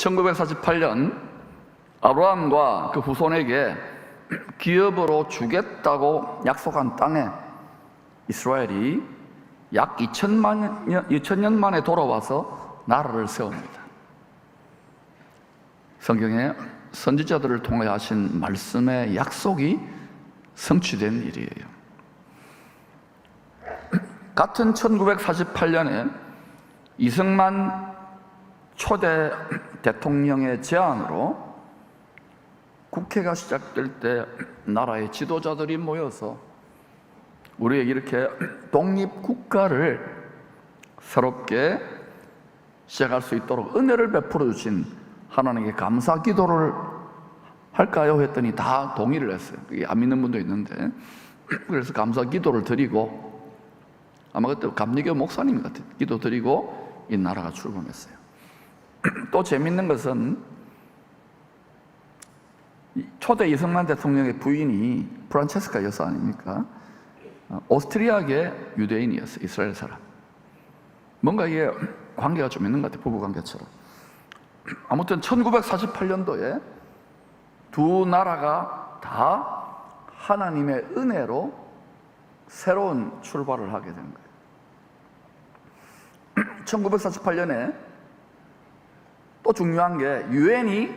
1948년 아브라함과 그 후손에게 기업으로 주겠다고 약속한 땅에 이스라엘이 약 2000년 만에 돌아와서 나라를 세웁니다. 성경에 선지자들을 통해 하신 말씀의 약속이 성취된 일이에요. 같은 1948년에 이승만 초대 대통령의 제안으로 국회가 시작될 때 나라의 지도자들이 모여서 우리에게 이렇게 독립국가를 새롭게 시작할 수 있도록 은혜를 베풀어 주신 하나님께 감사 기도를 할까요? 했더니 다 동의를 했어요. 안 믿는 분도 있는데, 그래서 감사 기도를 드리고, 아마 그때 감리교 목사님 같은 기도 드리고 이 나라가 출범했어요. 또 재밌는 것은 초대 이승만 대통령의 부인이 프란체스카 여사 아닙니까? 오스트리아계 유대인이었어요. 이스라엘 사람. 뭔가 이게 관계가 좀 있는 것 같아요. 부부관계처럼. 아무튼 1948년도에 두 나라가 다 하나님의 은혜로 새로운 출발을 하게 된 거예요. 1948년에 또 중요한 게 유엔이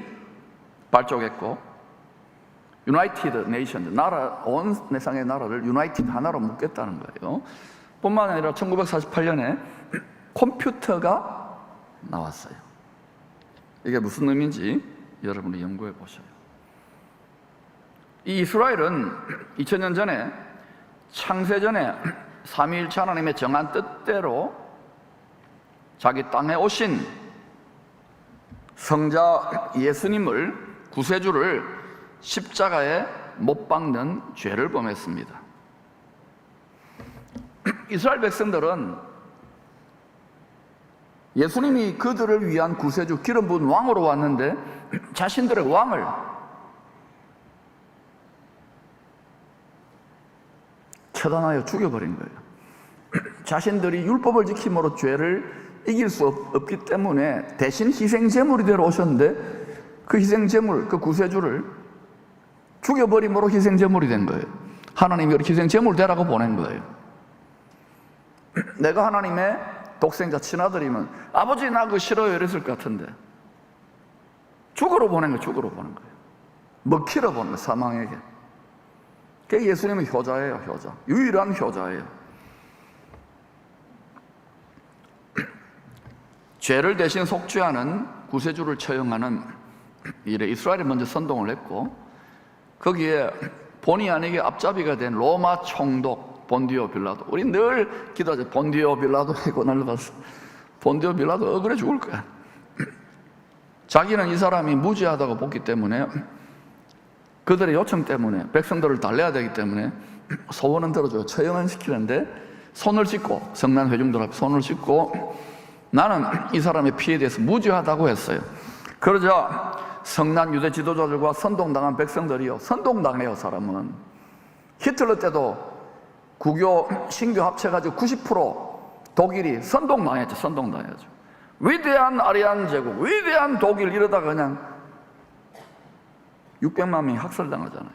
발족했고, 유나이티드 네이션, 나라, 온 세상의 나라를 유나이티드 하나로 묶겠다는 거예요. 뿐만 아니라 1948년에 컴퓨터가 나왔어요. 이게 무슨 의미인지 여러분이 연구해 보셔요. 이 이스라엘은 2000년 전에 창세전에 삼위일체 하나님의 정한 뜻대로 자기 땅에 오신 성자 예수님을, 구세주를 십자가에 못 박는 죄를 범했습니다. 이스라엘 백성들은 예수님이 그들을 위한 구세주, 기름 부은 왕으로 왔는데 자신들의 왕을 처단하여 죽여버린 거예요. 자신들이 율법을 지킴으로 죄를 이길 수 없기 때문에 대신 희생제물이 되러 오셨는데 그 희생제물, 그 구세주를 죽여버림으로 희생제물이 된 거예요. 하나님이 희생제물 되라고 보낸 거예요. 내가 하나님의 독생자 친아들이면 아버지 나 그거 싫어요 이랬을 것 같은데 죽으러 보낸 거예요. 죽으러 보낸 거예요. 먹히러 보낸 거예요. 사망에게. 그게 예수님은 효자예요. 효자. 유일한 효자예요. 죄를 대신 속죄하는 구세주를 처형하는 일에 이스라엘이 먼저 선동을 했고, 거기에 본의 아니게 앞잡이가 된 로마 총독 본디오 빌라도, 우리 늘 기도하죠. 본디오 빌라도의 고난을 받았어. 본디오 빌라도 억울해 죽을 거야. 자기는 이 사람이 무지하다고 보기 때문에, 그들의 요청 때문에 백성들을 달래야 되기 때문에 소원은 들어줘요. 처형은 시키는데 손을 씻고, 성난 회중들 앞에 손을 씻고 나는 이 사람의 피해에 대해서 무죄하다고 했어요. 그러자 성난 유대 지도자들과 선동당한 백성들이요, 선동당해요. 사람은 히틀러 때도 구교 신교 합쳐가지고 90% 독일이 선동당했죠. 선동당했죠. 위대한 아리안 제국, 위대한 독일 이러다가 그냥 600만 명이 학살당하잖아요.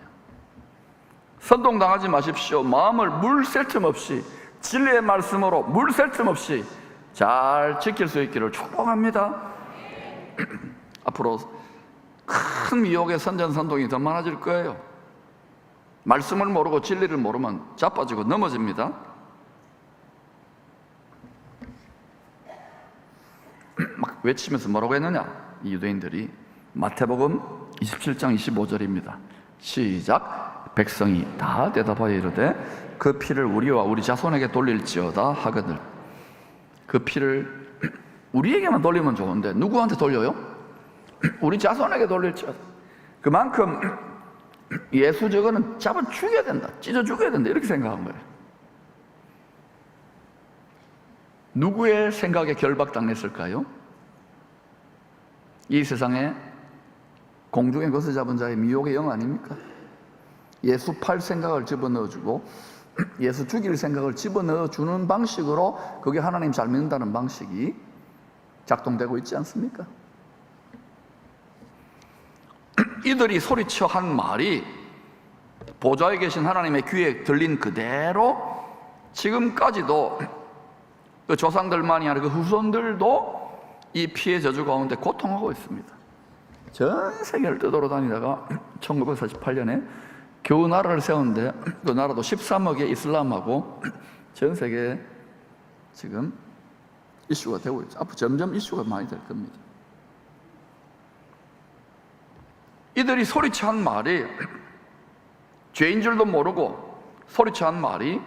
선동당하지 마십시오. 마음을 물 셀 틈 없이 진리의 말씀으로 물 셀 틈 없이 잘 지킬 수 있기를 축복합니다. 앞으로 큰 미혹의 선전선동이 더 많아질 거예요. 말씀을 모르고 진리를 모르면 자빠지고 넘어집니다. 막 외치면서 뭐라고 했느냐, 이 유대인들이. 마태복음 27장 25절입니다. 시작. 백성이 다 대답하여 이르되 그 피를 우리와 우리 자손에게 돌릴지어다 하거늘. 그 피를 우리에게만 돌리면 좋은데 누구한테 돌려요? 우리 자손에게 돌릴지어다. 그만큼 예수 저거는 잡아 죽여야 된다, 찢어 죽여야 된다, 이렇게 생각한 거예요. 누구의 생각에 결박당했을까요? 이 세상에 공중에 거스 잡은 자의 미혹의 영 아닙니까? 예수 팔 생각을 집어넣어주고 예수 죽일 생각을 집어넣어주는 방식으로, 그게 하나님 잘 믿는다는 방식이 작동되고 있지 않습니까? 이들이 소리쳐 한 말이 보좌에 계신 하나님의 귀에 들린 그대로 지금까지도 그 조상들만이 아니라 그 후손들도 이 피해 저주 가운데 고통하고 있습니다. 전 세계를 떠돌아다니다가 1948년에 겨우 나라를 세웠는데 그 나라도 13억의 이슬람하고 전 세계에 지금 이슈가 되고 있죠. 앞으로 점점 이슈가 많이 될 겁니다. 이들이 소리쳐 한 말이 죄인 줄도 모르고 소리쳐 한 말이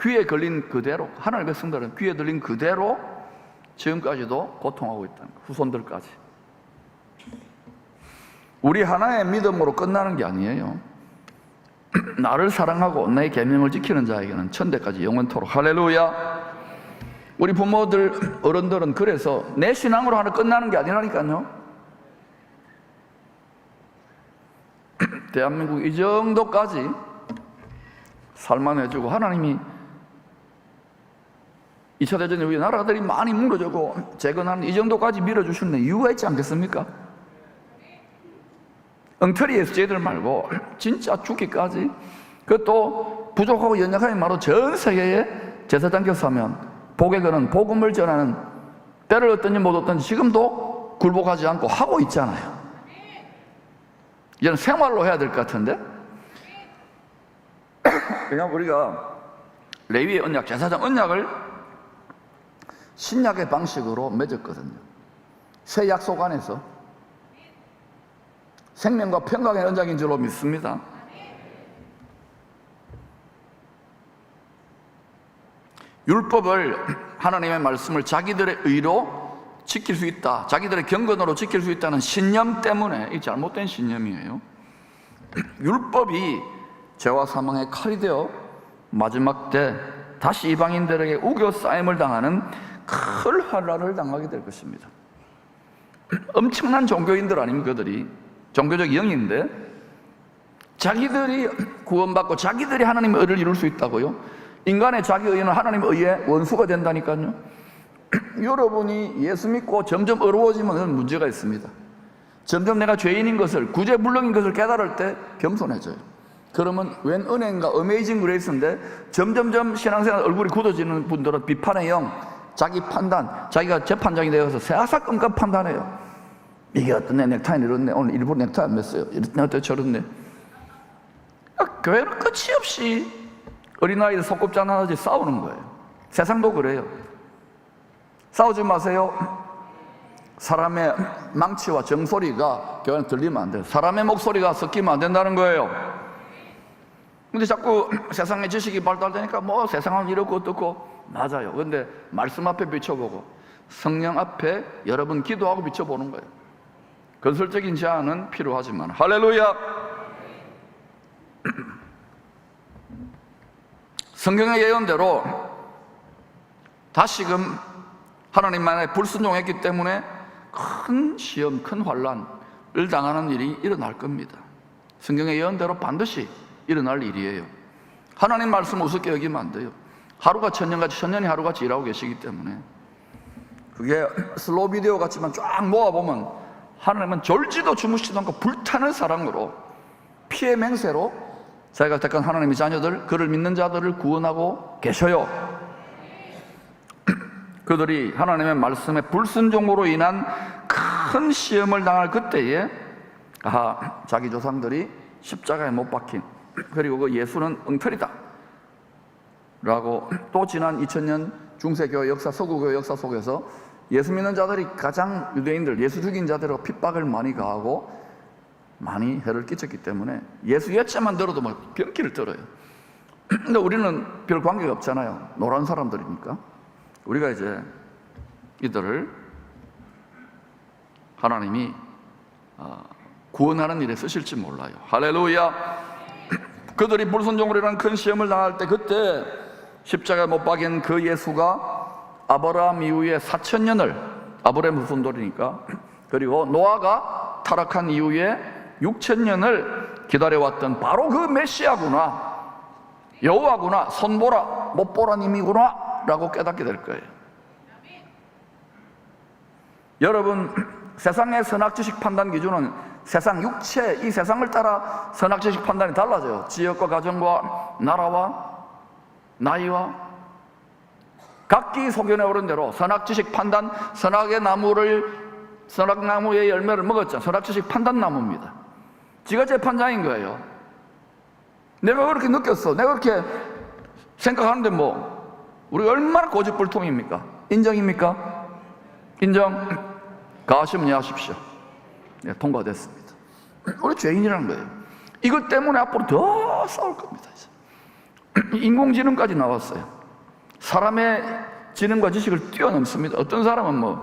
귀에 걸린 그대로, 하나님의 백성들은 귀에 들린 그대로 지금까지도 고통하고 있다는 거예요. 후손들까지. 우리 하나의 믿음으로 끝나는 게 아니에요. 나를 사랑하고 나의 계명을 지키는 자에게는 천대까지 영원토록. 할렐루야. 우리 부모들, 어른들은 그래서 내 신앙으로 하나 끝나는 게 아니라니까요. 대한민국 이 정도까지 살만해지고 하나님이 2차 대전 이후에 나라들이 많이 무너지고 재건하는 이 정도까지 밀어주시는 이유가 있지 않겠습니까? 엉터리에서 쟤들 말고 진짜 죽기까지, 그것도 부족하고 연약하게 말로 전 세계에 제사장 교사면 복에 거는 복음을 전하는, 때를 얻든지 못 얻든지 지금도 굴복하지 않고 하고 있잖아요. 이제는 생활로 해야 될 것 같은데, 그냥 우리가 레위의 언약, 제사장 언약을 신약의 방식으로 맺었거든요. 새 약속 안에서 생명과 평강의 언약인 줄로 믿습니다. 율법을, 하나님의 말씀을 자기들의 의로 지킬 수 있다, 자기들의 경건으로 지킬 수 있다는 신념 때문에, 이 잘못된 신념이에요. 율법이 죄와 사망의 칼이 되어 마지막 때 다시 이방인들에게 우겨 싸임을 당하는 큰 환란을 당하게 될 것입니다. 엄청난 종교인들 아닙니까? 그들이 종교적 영인데 자기들이 구원받고 자기들이 하나님의 의를 이룰 수 있다고요? 인간의 자기 의는 하나님의 의의 원수가 된다니까요. 여러분이 예수 믿고 점점 어려워지면 문제가 있습니다. 점점 내가 죄인인 것을, 구제불능인 것을 깨달을 때 겸손해져요. 그러면 웬 은혜인가, 어메이징 그레이스인데 점점점 신앙생활 얼굴이 굳어지는 분들은 비판의 영, 자기 판단, 자기가 재판장이 되어서 새하사건급 판단해요. 이게 어떤 내 넥타이 이렇네, 오늘 일부러 넥타이 안 맸어요, 이렇네, 저렇네. 교회는 끝이 없이 어린아이들 소꿉장 하나씩 싸우는 거예요. 세상도 그래요. 싸우지 마세요. 사람의 망치와 정소리가 교회는 들리면 안 돼요. 사람의 목소리가 섞이면 안 된다는 거예요. 근데 자꾸 세상의 지식이 발달되니까 뭐 세상은 이렇고 어떻고, 맞아요. 근데 말씀 앞에 비춰보고 성령 앞에 여러분 기도하고 비춰보는 거예요. 건설적인 제안은 필요하지만, 할렐루야. 성경의 예언대로 다시금 하나님만에 불순종했기 때문에 큰 시험, 큰 환란을 당하는 일이 일어날 겁니다. 성경의 예언대로 반드시 일어날 일이에요. 하나님 말씀 우습게 여기면 안 돼요. 하루가 천년같이, 천년이 하루같이 일하고 계시기 때문에. 그게 슬로우 비디오 같지만 쫙 모아보면 하나님은 졸지도 주무시지도 않고 불타는 사랑으로, 피의 맹세로 자기가 택한 하나님의 자녀들, 그를 믿는 자들을 구원하고 계셔요. 그들이 하나님의 말씀에 불순종으로 인한 큰 시험을 당할 그때에, 자기 조상들이 십자가에 못 박힌, 그리고 그 예수는 엉터리다 라고, 또 지난 2000년 중세교회 역사, 서구교회 역사 속에서 예수 믿는 자들이 가장, 유대인들, 예수 죽인 자들로 핍박을 많이 가하고 많이 해를 끼쳤기 때문에 예수 예체만 들어도 막 병기를 들어요. 근데 우리는 별 관계가 없잖아요. 노란 사람들이니까. 우리가 이제 이들을 하나님이 구원하는 일에 쓰실지 몰라요. 할렐루야. 그들이 불순종으로 일어난 큰 시험을 당할 때, 그때 십자가에 못 박인 그 예수가 아브라함 이후에 4000년을, 아브라함 후손들이니까, 그리고 노아가 타락한 이후에 6000년을 기다려왔던 바로 그 메시아구나, 여호와구나, 손보라 못 보란 이미구나 라고 깨닫게 될 거예요. 여러분, 세상의 선악지식 판단 기준은 세상 육체, 이 세상을 따라 선악지식 판단이 달라져요. 지역과 가정과 나라와 나이와 각기 소견에 오른 대로 선악지식 판단, 선악나무의 열매를 먹었죠. 선악지식 판단 나무입니다. 지가 재판장인 거예요. 내가 그렇게 느꼈어. 내가 그렇게 생각하는데 우리가 얼마나 고집불통입니까? 인정입니까? 인정? 가시면 하십시오. 네, 통과됐습니다. 우리 죄인이라는 거예요. 이것 때문에 앞으로 더 싸울 겁니다. 인공지능까지 나왔어요. 사람의 지능과 지식을 뛰어넘습니다. 어떤 사람은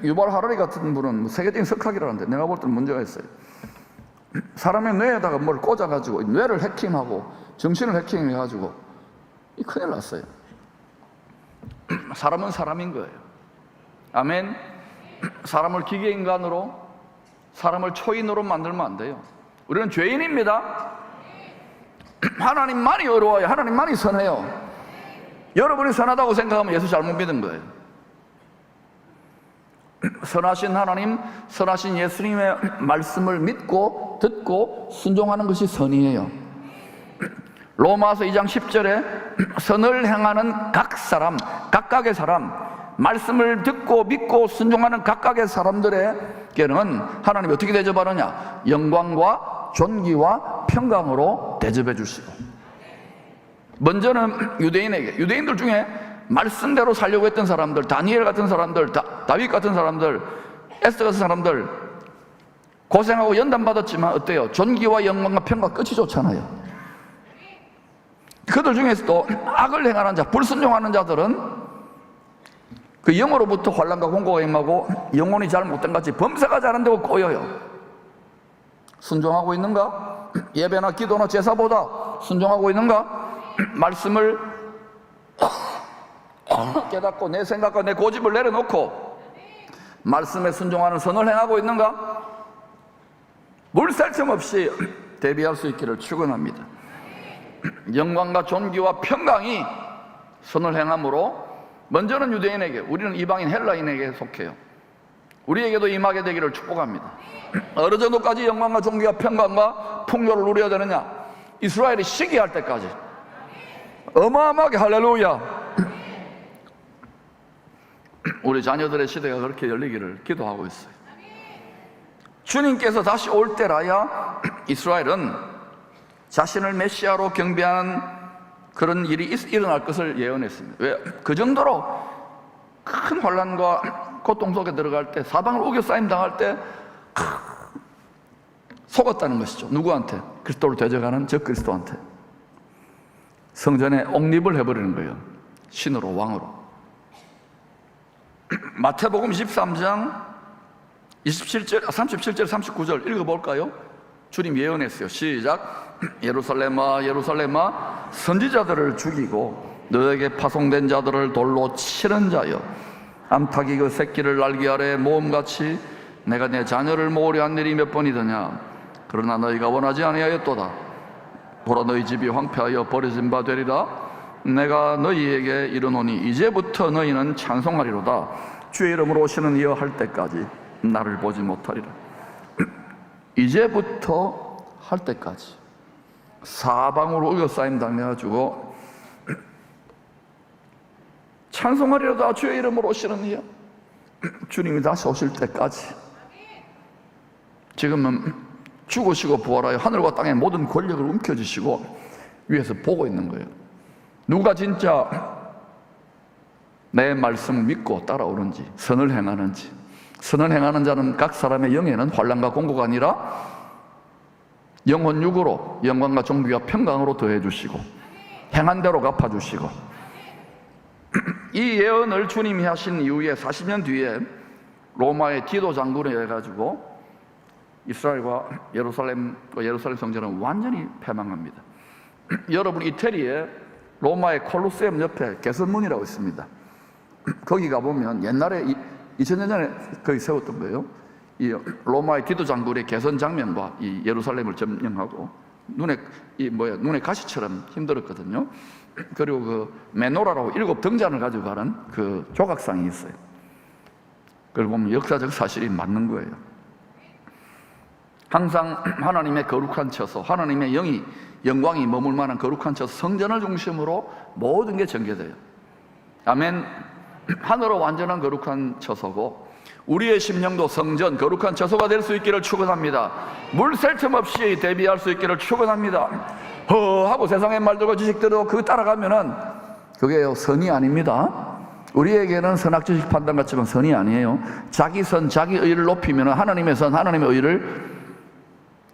유발 하라리 같은 분은 세계적인 석학이라는데 내가 볼 때는 문제가 있어요. 사람의 뇌에다가 뭘 꽂아가지고 뇌를 해킹하고 정신을 해킹해가지고 큰일 났어요. 사람은 사람인 거예요. 아멘. 사람을 기계인간으로, 사람을 초인으로 만들면 안 돼요. 우리는 죄인입니다. 하나님만이 어려워요. 하나님만이 선해요. 여러분이 선하다고 생각하면 예수 잘못 믿은 거예요. 선하신 하나님, 선하신 예수님의 말씀을 믿고 듣고 순종하는 것이 선이에요. 로마서 2장 10절에 선을 행하는 각 사람, 각각의 사람, 말씀을 듣고 믿고 순종하는 각각의 사람들에게는 하나님이 어떻게 대접하느냐? 영광과 존귀와 평강으로 대접해 주시고, 먼저는 유대인들 중에 말씀대로 살려고 했던 사람들, 다니엘 같은 사람들, 다윗 같은 사람들, 에스더 같은 사람들 고생하고 연단받았지만 어때요? 존귀와 영광과 평강 끝이 좋잖아요. 그들 중에서도 악을 행하는 자, 불순종하는 자들은 그 영으로부터 환난과 공고가 임하고 영혼이 잘못된 같이 범사가 자란다고 꼬여요. 순종하고 있는가? 예배나 기도나 제사보다 순종하고 있는가? 말씀을 깨닫고 내 생각과 내 고집을 내려놓고 말씀에 순종하는 선을 행하고 있는가? 물살점 없이 대비할 수 있기를 축원합니다. 영광과 존귀와 평강이 선을 행함으로 먼저는 유대인에게, 우리는 이방인 헬라인에게 속해요. 우리에게도 임하게 되기를 축복합니다. 어느 정도까지 영광과 존귀와 평강과 풍요를 누려야 되느냐? 이스라엘이 시기할 때까지 어마어마하게. 할렐루야. 우리 자녀들의 시대가 그렇게 열리기를 기도하고 있어요. 주님께서 다시 올 때라야 이스라엘은 자신을 메시아로 경배하는 그런 일이 일어날 것을 예언했습니다. 왜? 그 정도로 큰 환난과 고통 속에 들어갈 때, 사방으로 우겨싸임 당할 때 속았다는 것이죠. 누구한테? 그리스도를 되져가는 저 그리스도한테. 성전에 옥립을 해버리는 거예요. 신으로, 왕으로. 마태복음 23장 37절, 39절 읽어볼까요? 주님 예언했어요. 시작. 예루살렘아 예루살렘아 선지자들을 죽이고 너에게 파송된 자들을 돌로 치는 자여, 암탉이 그 새끼를 날개 아래 모음같이 내가 내 자녀를 모으려 한 일이 몇 번이더냐. 그러나 너희가 원하지 아니하였도다. 보라 너희 집이 황폐하여 버려진 바 되리라. 내가 너희에게 이르노니 이제부터 너희는 찬송하리로다. 주의 이름으로 오시는 이여 할 때까지 나를 보지 못하리라. 이제부터 할 때까지 사방으로 우겨싸임 당해가지고 찬송하리로다. 주의 이름으로 오시는 이여. 주님이 다시 오실 때까지. 지금은 죽으시고 부활하여 하늘과 땅의 모든 권력을 움켜쥐시고 위에서 보고 있는 거예요. 누가 진짜 내 말씀을 믿고 따라오는지, 선을 행하는지. 선을 행하는 자는 각 사람의 영에는 환난과 공고가 아니라 영혼 육으로 영광과 존귀와 평강으로 더해 주시고 행한 대로 갚아 주시고, 이 예언을 주님이 하신 이후에 40년 뒤에 로마의 디도 장군이 해가지고 이스라엘과 예루살렘 성전은 완전히 패망합니다. 여러분, 이태리에 로마의 콜로세움 옆에 개선문이라고 있습니다. 거기 가보면 옛날에 2000년 전에 거기 세웠던 거예요. 이 로마의 디도 장군의 개선 장면과 이 예루살렘을 점령하고 눈에 가시처럼 힘들었거든요. 그리고 그 메노라라고 7 등잔을 가지고 가는 그 조각상이 있어요. 그걸 보면 역사적 사실이 맞는 거예요. 항상 하나님의 거룩한 처소, 하나님의 영광이 머물 만한 거룩한 처소, 성전을 중심으로 모든 게 전개돼요. 아멘. 하늘은 완전한 거룩한 처소고 우리의 심령도 성전, 거룩한 처소가 될 수 있기를 축원합니다. 물 셀 틈 없이 대비할 수 있기를 축원합니다. 하고 세상의 말들과 지식대로 그 따라가면은 그게 선이 아닙니다. 우리에게는 선악지식 판단 같지만 선이 아니에요. 자기 선, 자기 의를 높이면 하나님의 선, 하나님의 의를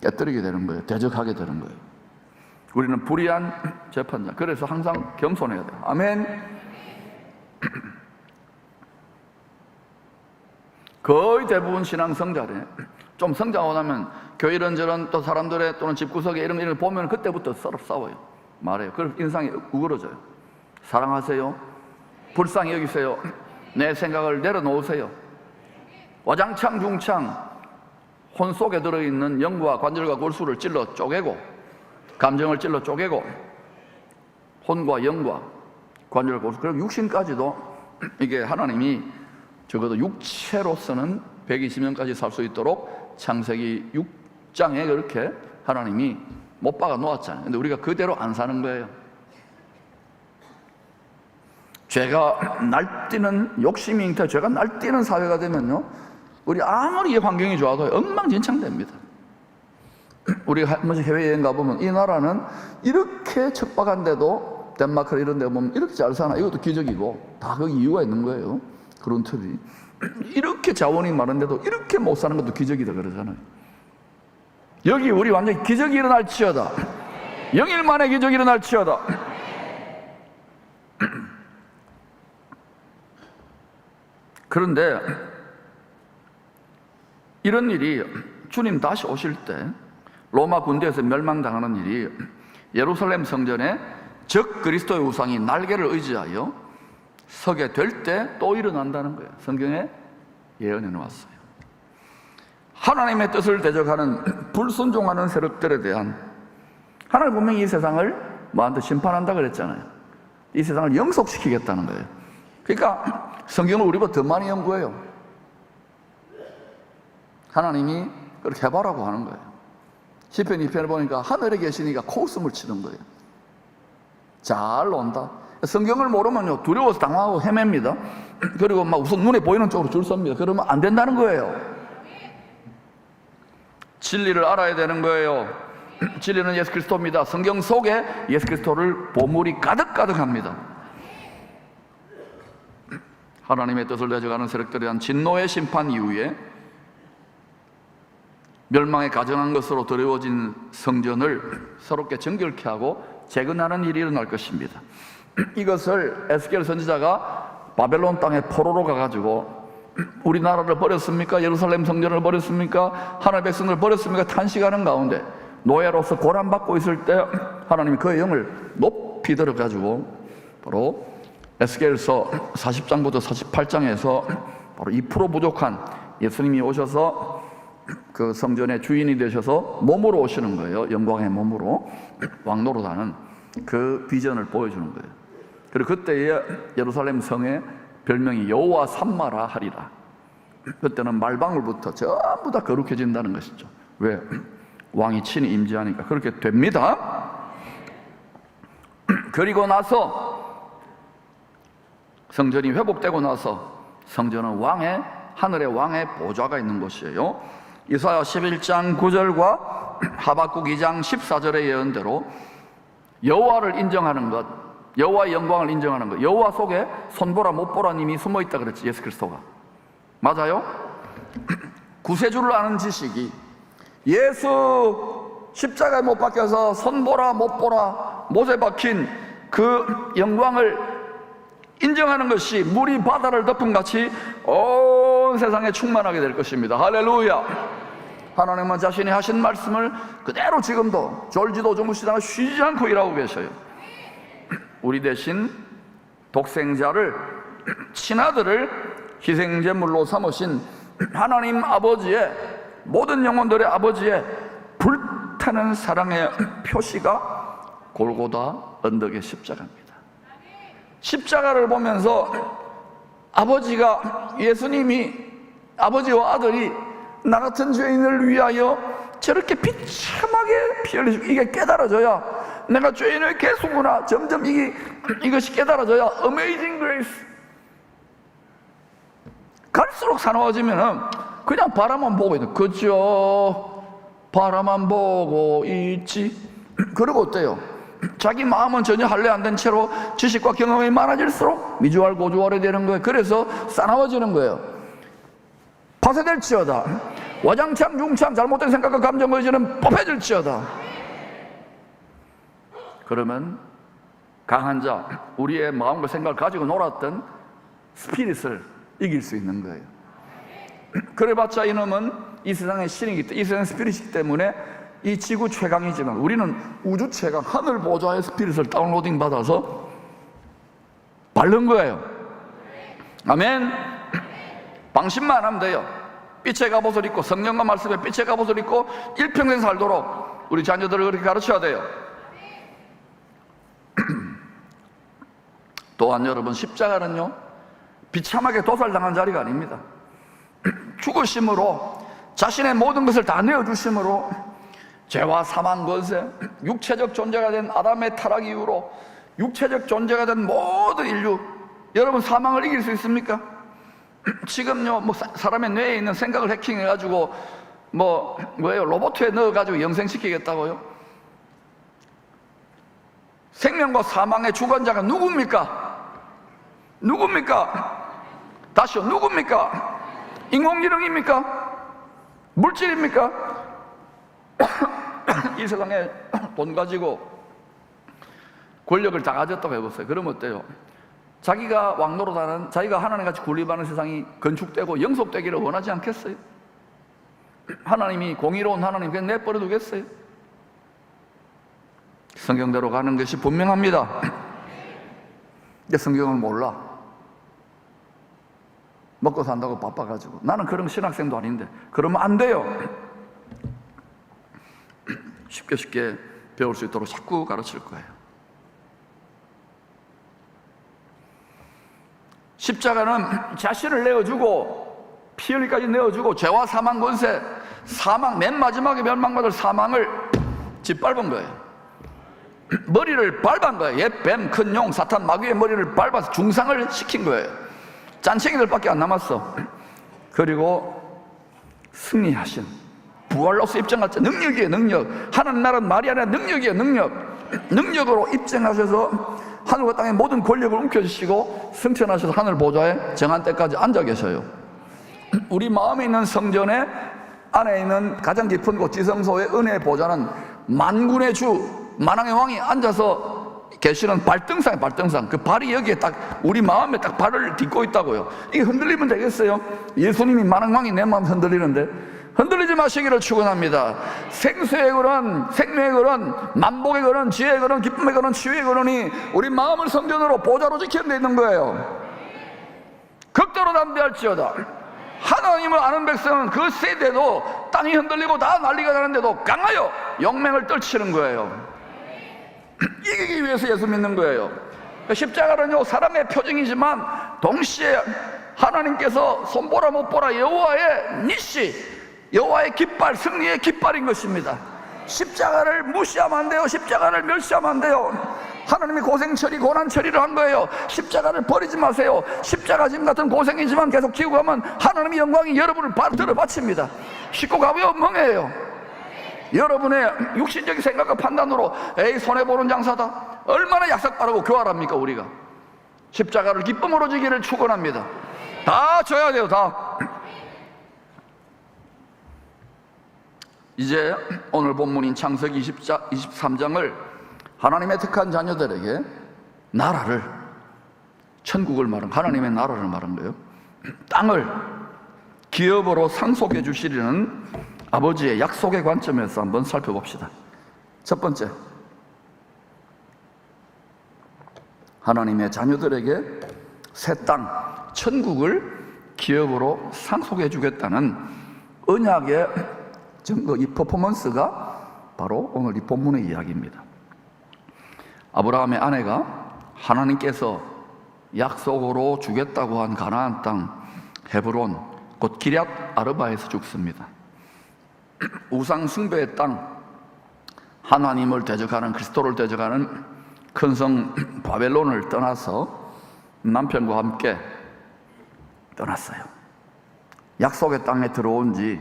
깨뜨리게 되는 거예요. 대적하게 되는 거예요. 우리는 불의한 재판자. 그래서 항상 겸손해야 돼요. 아멘. 거의 대부분 신앙 성자래. 좀 성장하고 나면 교회 이런저런 또 사람들의 또는 집구석에 이런 걸 보면 그때부터 서로 싸워요. 말해요. 그럼 인상이 우그러져요. 사랑하세요. 불쌍히 여기세요. 내 생각을 내려놓으세요. 와장창 중창 혼 속에 들어있는 영과 관절과 골수를 찔러 쪼개고 감정을 찔러 쪼개고 혼과 영과 관절과 골수 그리고 육신까지도 이게 하나님이 적어도 육체로서는 120년까지 살 수 있도록 창세기 6장에 그렇게 하나님이 못 박아 놓았잖아요. 근데 우리가 그대로 안 사는 거예요. 죄가 날뛰는 욕심이 잉태 죄가 날뛰는 사회가 되면요 우리 아무리 환경이 좋아도 엉망진창됩니다. 우리가 한 번씩 해외여행 가보면 이 나라는 이렇게 척박한데도 덴마크 이런 데 보면 이렇게 잘 사나 이것도 기적이고 다 그 이유가 있는 거예요. 그런 틀이 이렇게 자원이 많은데도 이렇게 못 사는 것도 기적이다 그러잖아요. 여기 우리 완전히 기적이 일어날지어다. 영일 만에 기적이 일어날지어다. 그런데 이런 일이 주님 다시 오실 때 로마 군대에서 멸망당하는 일이 예루살렘 성전에 적 그리스도의 우상이 날개를 의지하여 서게 될 때 또 일어난다는 거예요. 성경에 예언해 놓았어요. 하나님의 뜻을 대적하는 불순종하는 세력들에 대한 하나님 분명히 이 세상을 뭐한테 심판한다 그랬잖아요. 이 세상을 영속시키겠다는 거예요. 그러니까 성경을 우리보다 더 많이 연구해요. 하나님이 그렇게 해보라고 하는 거예요. 시편 2편을 보니까 하늘에 계시니까 코웃음을 치는 거예요. 잘 논다. 성경을 모르면요 두려워서 당하고 헤맵니다. 그리고 막 우선 눈에 보이는 쪽으로 줄 섭니다. 그러면 안 된다는 거예요. 진리를 알아야 되는 거예요. 진리는 예수 그리스도입니다. 성경 속에 예수 그리스도를 보물이 가득가득합니다. 하나님의 뜻을 대적하는 세력들에 대한 진노의 심판 이후에 멸망에 가정한 것으로 드러워진 성전을 새롭게 정결케 하고 재건하는 일이 일어날 것입니다. 이것을 에스겔 선지자가 바벨론 땅에 포로로 가가지고 우리나라를 버렸습니까? 예루살렘 성전을 버렸습니까? 하나님의 백성을 버렸습니까? 탄식하는 가운데 노예로서 고난받고 있을 때 하나님이 그의 영을 높이 들어가지고 바로 에스겔서 40장부터 48장에서 바로 2% 부족한 예수님이 오셔서 그 성전의 주인이 되셔서 몸으로 오시는 거예요. 영광의 몸으로 왕노릇하는 그 비전을 보여주는 거예요. 그리고 그때에 예루살렘 성의 별명이 여호와 삼마라 하리라. 그때는 말방울부터 전부 다 거룩해진다는 것이죠. 왜? 왕이 친히 임재하니까 그렇게 됩니다. 그리고 나서 성전이 회복되고 나서 성전은 하늘의 왕의 보좌가 있는 곳이에요. 이사야 11장 9절과 하박국 2장 14절의 예언대로 여호와를 인정하는 것, 여호와의 영광을 인정하는 것, 여호와 속에 손보라 못보라님이 숨어있다 그랬지. 예수 그리스도가 맞아요? 구세주를 아는 지식이 예수 십자가에 못 박혀서 손보라 못보라 못에 박힌 그 영광을 인정하는 것이 물이 바다를 덮은 같이 온 세상에 충만하게 될 것입니다. 할렐루야. 하나님은 자신이 하신 말씀을 그대로 지금도 졸지도 주무시다가 쉬지 않고 일하고 계셔요. 우리 대신 독생자를, 친아들을 희생제물로 삼으신 하나님 아버지의, 모든 영혼들의 아버지의 불타는 사랑의 표시가 골고다 언덕의 십자가입니다. 십자가를 보면서 아버지가, 예수님이 아버지와 아들이 나 같은 죄인을 위하여 저렇게 비참하게 피 흘리시고, 이게 깨달아져야 내가 죄인의 개수구나, 점점 이것이 깨달아져야 Amazing Grace. 갈수록 사나워지면은 그냥 바라만 보고 있는, 그죠? 바라만 보고 있지. 그리고 어때요? 자기 마음은 전혀 할례 안 된 채로 지식과 경험이 많아질수록 미주알 고주알이 되는 거예요. 그래서 사나워지는 거예요. 파쇄될지어다. 와장창 중창 잘못된 생각과 감정 의지는 뽑혀질지어다. 그러면 강한 자, 우리의 마음과 생각을 가지고 놀았던 스피릿을 이길 수 있는 거예요. 그래봤자 이놈은 이 세상의 신이기 때문에, 이 세상의 스피릿이기 때문에 이 지구 최강이지만 우리는 우주 최강, 하늘 보좌의 스피릿을 다운로딩 받아서 바른 거예요. 아멘. 방심만 하면 돼요. 빛의 갑옷을 입고, 성령과 말씀에 빛의 갑옷을 입고 일평생 살도록 우리 자녀들을 그렇게 가르쳐야 돼요. 또한 여러분, 십자가는요 비참하게 도살당한 자리가 아닙니다. 죽으심으로, 자신의 모든 것을 다 내어주심으로 죄와 사망 권세, 육체적 존재가 된 아담의 타락 이후로 육체적 존재가 된 모든 인류, 여러분 사망을 이길 수 있습니까? 지금요 사람의 뇌에 있는 생각을 해킹해가지고 뭐예요? 로봇에 넣어가지고 영생시키겠다고요? 생명과 사망의 주관자가 누굽니까? 누굽니까? 다시요, 누굽니까? 인공지능입니까? 물질입니까? 이 세상에 돈 가지고 권력을 다 가졌다고 해보세요. 그러면 어때요? 자기가 왕노릇하는, 자기가 하나님같이 군림하는 세상이 건축되고 영속되기를 원하지 않겠어요? 하나님이 공의로운 하나님 그냥 내버려 두겠어요? 성경대로 가는 것이 분명합니다. 근데 성경을 몰라. 먹고 산다고 바빠가지고. 나는 그런 신학생도 아닌데. 그러면 안 돼요. 쉽게 배울 수 있도록 자꾸 가르칠 거예요. 십자가는 자신을 내어주고 피 흘리까지 내어주고 죄와 사망 권세, 사망, 맨 마지막에 멸망받을 사망을 짓밟은 거예요. 머리를 밟은 거예요. 옛 뱀, 큰 용, 사탄, 마귀의 머리를 밟아서 중상을 시킨 거예요. 짠챙이들밖에 안 남았어. 그리고 승리하신 부활로서 입증할 때 능력이에요. 능력. 하나님 나라는 말이 아니라 능력이에요. 능력으로 입증하셔서 하늘과 땅의 모든 권력을 움켜쥐시고 승천하셔서 하늘 보좌에 정한 때까지 앉아 계셔요. 우리 마음에 있는 성전에 안에 있는 가장 깊은 곳 지성소의 은혜의 보좌는 만군의 주 만왕의 왕이 앉아서 계시는 발등상이에요. 발등상. 그 발이 여기에 딱 우리 마음에 딱 발을 딛고 있다고요. 이게 흔들리면 되겠어요? 예수님이 만왕의 왕이 내 마음 흔들리는데 흔들리지 마시기를 축원합니다. 생수의 근원, 생명의 근원, 만복의 근원, 지혜의 근원, 기쁨의 근원, 치유의 근원이 우리 마음을 성전으로 보좌로 지켜져 있는 거예요. 극도로 담대할지어다. 하나님을 아는 백성은 그 세대도 땅이 흔들리고 다 난리가 나는데도 강하여 용맹을 떨치는 거예요. 이기기 위해서 예수 믿는 거예요. 십자가는요 사랑의 표징이지만 동시에 하나님께서 손보라 못보라 여호와의 니시, 여호와의 깃발, 승리의 깃발인 것입니다. 십자가를 무시하면 안 돼요. 십자가를 멸시하면 안 돼요. 하나님이 고생 처리, 고난 처리를 한 거예요. 십자가를 버리지 마세요. 십자가 짐 같은 고생이지만 계속 지고 가면 하나님의 영광이 여러분을 들어 바칩니다. 쉽고 가벼운 멍해예요. 여러분의 육신적인 생각과 판단으로 에이 손해보는 장사다, 얼마나 약삭빠르고 교활합니까 우리가. 십자가를 기쁨으로 지기를 축원합니다. 다 져야 돼요. 다. 이제 오늘 본문인 창세기 23장을 하나님의 택한 자녀들에게 나라를, 천국을 말한, 하나님의 나라를 말한 거예요. 땅을 기업으로 상속해 주시려는 아버지의 약속의 관점에서 한번 살펴봅시다. 첫 번째, 하나님의 자녀들에게 새 땅, 천국을 기업으로 상속해 주겠다는 언약의 증거, 이 퍼포먼스가 바로 오늘 이 본문의 이야기입니다. 아브라함의 아내가 하나님께서 약속으로 주겠다고 한 가나안 땅 헤브론, 곧 기럇 아르바에서 죽습니다. 우상 숭배의 땅, 하나님을 대적하는, 그리스도를 대적하는 큰 성 바벨론을 떠나서 남편과 함께 떠났어요. 약속의 땅에 들어온 지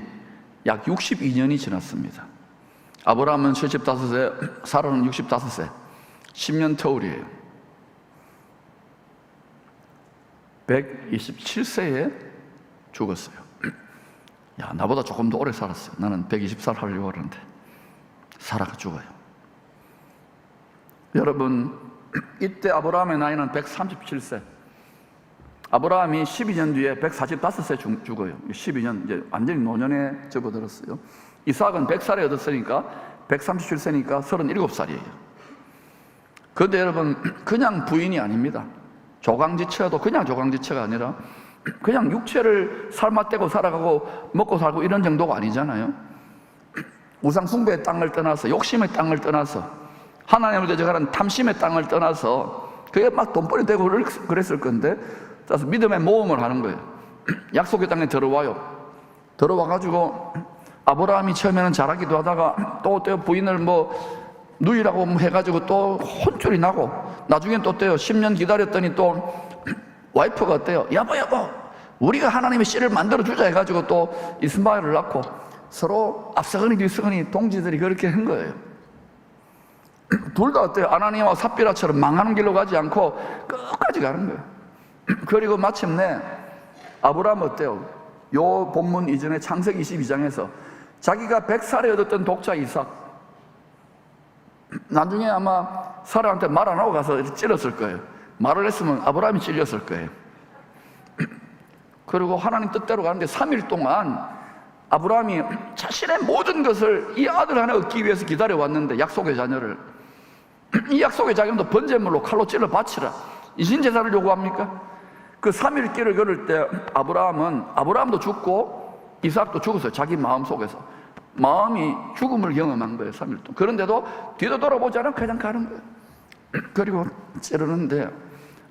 약 62년이 지났습니다. 아브라함은 75세, 사라는 65세, 10년 터울이에요. 127세에 죽었어요. 야, 나보다 조금 더 오래 살았어요. 나는 120살 하려고 하는데 살아가 죽어요. 여러분, 이때 아브라함의 나이는 137세. 아브라함이 12년 뒤에 145세 죽어요. 12년, 이제 완전히 노년에 접어들었어요. 이삭은 100살에 얻었으니까 137세니까 37살이에요. 그런데 여러분, 그냥 부인이 아닙니다. 조강지처도 그냥 조강지처가 아니라 그냥 육체를 삶아떼고 살아가고 먹고 살고 이런 정도가 아니잖아요. 우상 숭배의 땅을 떠나서, 욕심의 땅을 떠나서, 하나님을 대적하는 탐심의 땅을 떠나서, 그게 막 돈벌이 되고 그랬을 건데, 그래서 믿음의 모험을 하는 거예요. 약속의 땅에 들어와요. 들어와가지고 아브라함이 처음에는 잘하기도 하다가 또 부인을 누이라고 해가지고 또 혼쭐이 나고, 나중엔 또 10년 기다렸더니 또 와이프가 어때요? 여보 우리가 하나님의 씨를 만들어주자 해가지고 또 이스마엘을 낳고, 서로 앞서거니 뒤서거니 동지들이 그렇게 한 거예요. 둘 다 어때요? 아나니아와 삽비라처럼 망하는 길로 가지 않고 끝까지 가는 거예요. 그리고 마침내 아브라함 어때요? 요 본문 이전에 창세기 22장에서 자기가 100살에 얻었던 독자 이삭, 나중에 아마 사라한테 말 안 하고 가서 찔렀을 거예요. 말을 했으면 아브라함이 찔렸을 거예요. 그리고 하나님 뜻대로 가는데 3일 동안 아브라함이 자신의 모든 것을 이 아들 하나 얻기 위해서 기다려왔는데, 약속의 자녀를, 이 약속의 자녀도 번제물로 칼로 찔러 바치라, 이신제사를 요구합니까? 그 3일 길을 걸을 때 아브라함도 죽고 이삭도 죽었어요. 자기 마음속에서 마음이 죽음을 경험한 거예요. 3일 동안. 그런데도 뒤도 돌아보지 않고 그냥 가는 거예요. 그리고 찌르는데,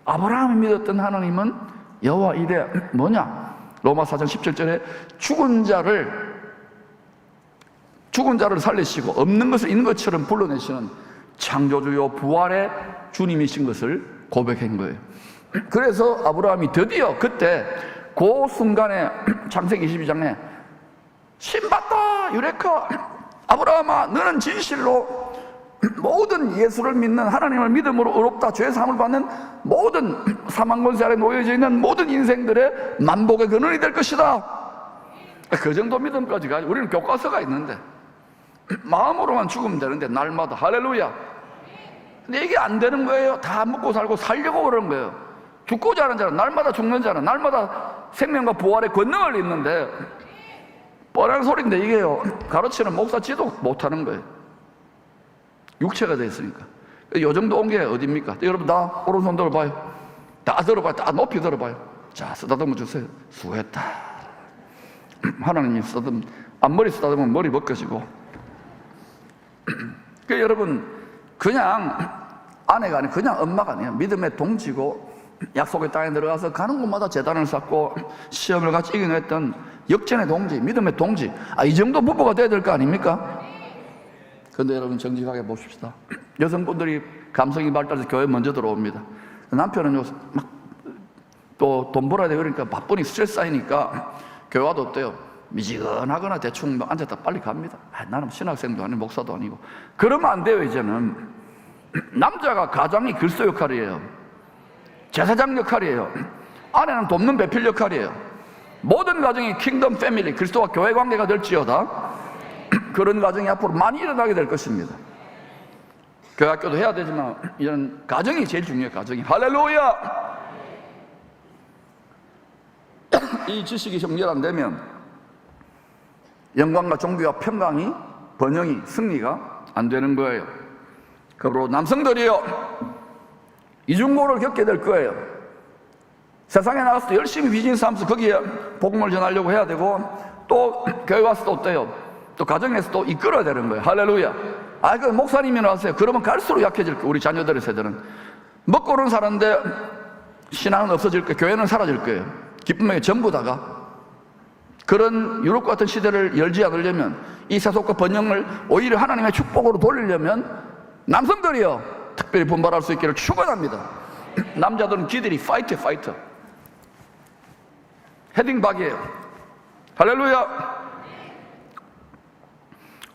아브라함이 믿었던 하나님은 여호와 이래 뭐냐? 로마 4장 17절에 죽은 자를 살리시고 없는 것을 있는 것처럼 불러내시는 창조주요 부활의 주님이신 것을 고백한 거예요. 그래서 아브라함이 드디어 그때 그 순간에 창세기 22장에 신받다 유레카, 아브라함아 너는 진실로 모든 예수를 믿는, 하나님을 믿음으로 의롭다 죄 사함을 받는 모든 사망 권세 아래 놓여져 있는 모든 인생들의 만복의 근원이 될 것이다. 그 정도 믿음까지 가지고 우리는 교과서가 있는데 마음으로만 죽으면 되는데 날마다 할렐루야. 근데 이게 안 되는 거예요. 다 먹고 살고 살려고 그러는 거예요. 죽고자 하는 자는 날마다 죽는 자는 날마다 생명과 부활의 권능을 입는데, 뻔한 소리인데 이게요, 가르치는 목사 지도 못하는 거예요. 육체가 됐으니까. 요 정도 온 게 어딥니까? 여러분 다 오른손 들어봐요. 다 들어봐요. 다 높이 들어봐요. 자, 쓰다듬어 주세요. 수고했다. 하나님이 앞머리 쓰다듬으면 머리 벗겨지고. 여러분, 그냥 아내가 아니고 그냥 엄마가 아니에요. 믿음의 동지고, 약속의 땅에 들어가서 가는 곳마다 제단을 쌓고 시험을 같이 이겨냈던 역전의 동지, 믿음의 동지. 이 정도 부부가 돼야 될 거 아닙니까? 그런데 여러분 정직하게 보십시다. 여성분들이 감성이 발달해서 교회에 먼저 들어옵니다. 남편은 막 또 돈 벌어야 돼. 그러니까 바쁘니 스트레스 쌓이니까 교회 와도 어때요? 미지근하거나 대충 앉았다 빨리 갑니다. 나는 신학생도 아니고 목사도 아니고. 그러면 안 돼요. 이제는 남자가 가장이 그리스도 역할이에요. 제사장 역할이에요. 아내는 돕는 배필 역할이에요. 모든 가정이 킹덤 패밀리, 그리스도와 교회 관계가 될지어다 그런 가정이 앞으로 많이 일어나게 될 것입니다. 교회 학교도 해야 되지만 이런 가정이 제일 중요해요. 가정이. 할렐루야. 이 지식이 정렬 안 되면 영광과 존귀와 평강이, 번영이, 승리가 안 되는 거예요. 그리고 남성들이요, 이중고를 겪게 될 거예요. 세상에 나가서 열심히 비즈니스 하면서 거기에 복음을 전하려고 해야 되고, 또 교회 와서 또 어때요? 또 가정에서 또 이끌어야 되는 거예요. 할렐루야. 그 목사님이 나왔어요. 그러면 갈수록 약해질 거예요. 우리 자녀들의 세대는. 먹고는 사는데 신앙은 없어질 거예요. 교회는 사라질 거예요. 기쁨의 전부 다가. 그런 유럽 같은 시대를 열지 않으려면, 이 세속과 번영을 오히려 하나님의 축복으로 돌리려면 남성들이요 특별히 분발할 수 있기를 축원합니다. 남자들은 기들이 파이터 헤딩박이에요. 할렐루야.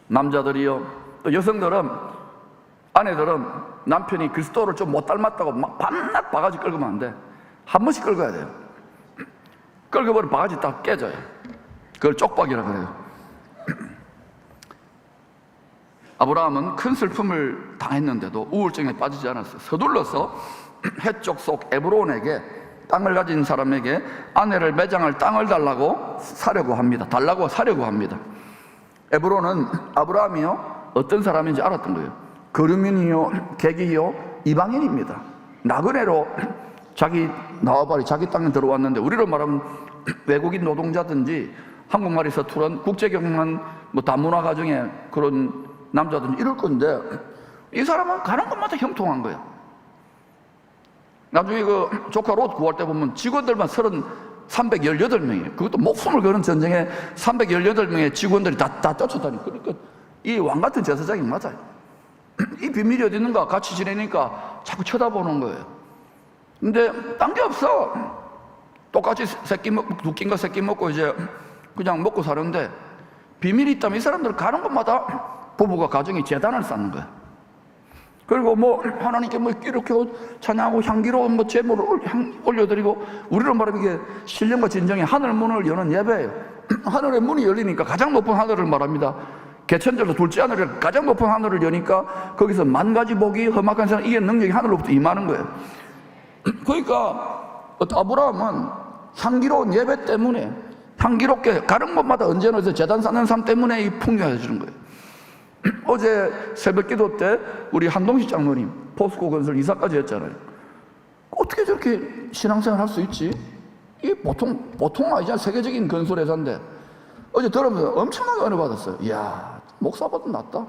남자들이요, 또 여성들은, 아내들은 남편이 그리스도를 좀 못 닮았다고 막 밤낮 바가지 긁으면 안 돼. 한 번씩 긁어야 돼요. 긁어버리면 바가지 딱 깨져요. 그걸 쪽박이라고 그래요. 아브라함은 큰 슬픔을 당했는데도 우울증에 빠지지 않았어요. 서둘러서 해쪽 속 에브론에게, 땅을 가진 사람에게 아내를 매장할 땅을 달라고 사려고 합니다. 에브론은 아브라함이요 어떤 사람인지 알았던 거예요. 거류민이요, 객이요, 이방인입니다. 나그네로 자기 땅에 들어왔는데, 우리로 말하면 외국인 노동자든지 한국말이 서투른 국제경만 다문화 가정의 그런 남자든지 이럴 건데, 이 사람은 가는 곳마다 형통한 거야. 나중에 그 조카 롯 구할 때 보면 직원들만 318명이에요. 그것도 목숨을 거는 전쟁에 318명의 직원들이 다 쫓아다니고. 그러니까 이 왕 같은 제사장이 맞아요. 이 비밀이 어디 있는가? 같이 지내니까 자꾸 쳐다보는 거예요. 근데 딴 게 없어. 똑같이 두 끼인가 세 끼 먹고 이제 그냥 먹고 사는데, 비밀이 있다면 이 사람들 가는 곳마다 부부가 가정이 재단을 쌓는 거야. 그리고 하나님께 이렇게 찬양하고 향기로운 제물을 올려드리고, 우리로 말하면 이게 신령과 진정의 하늘 문을 여는 예배예요. 하늘의 문이 열리니까 가장 높은 하늘을 말합니다. 개천절로 둘째 하늘을, 가장 높은 하늘을 여니까 거기서 만 가지 복이 험악한 사람, 이게 능력이 하늘로부터 임하는 거예요. 그러니까 아브라함은 향기로운 예배 때문에, 향기롭게 가는 곳마다 언제나 제단 쌓는 삶 때문에 이 풍요해지는 거예요. 어제 새벽 기도 때 우리 한동식 장로님 포스코 건설 이사까지 했잖아요. 어떻게 저렇게 신앙생활 할 수 있지? 이게 보통 아니잖아. 세계적인 건설 회사인데. 어제 들으면서 엄청나게 은혜 받았어요. 이야, 목사보다 낫다.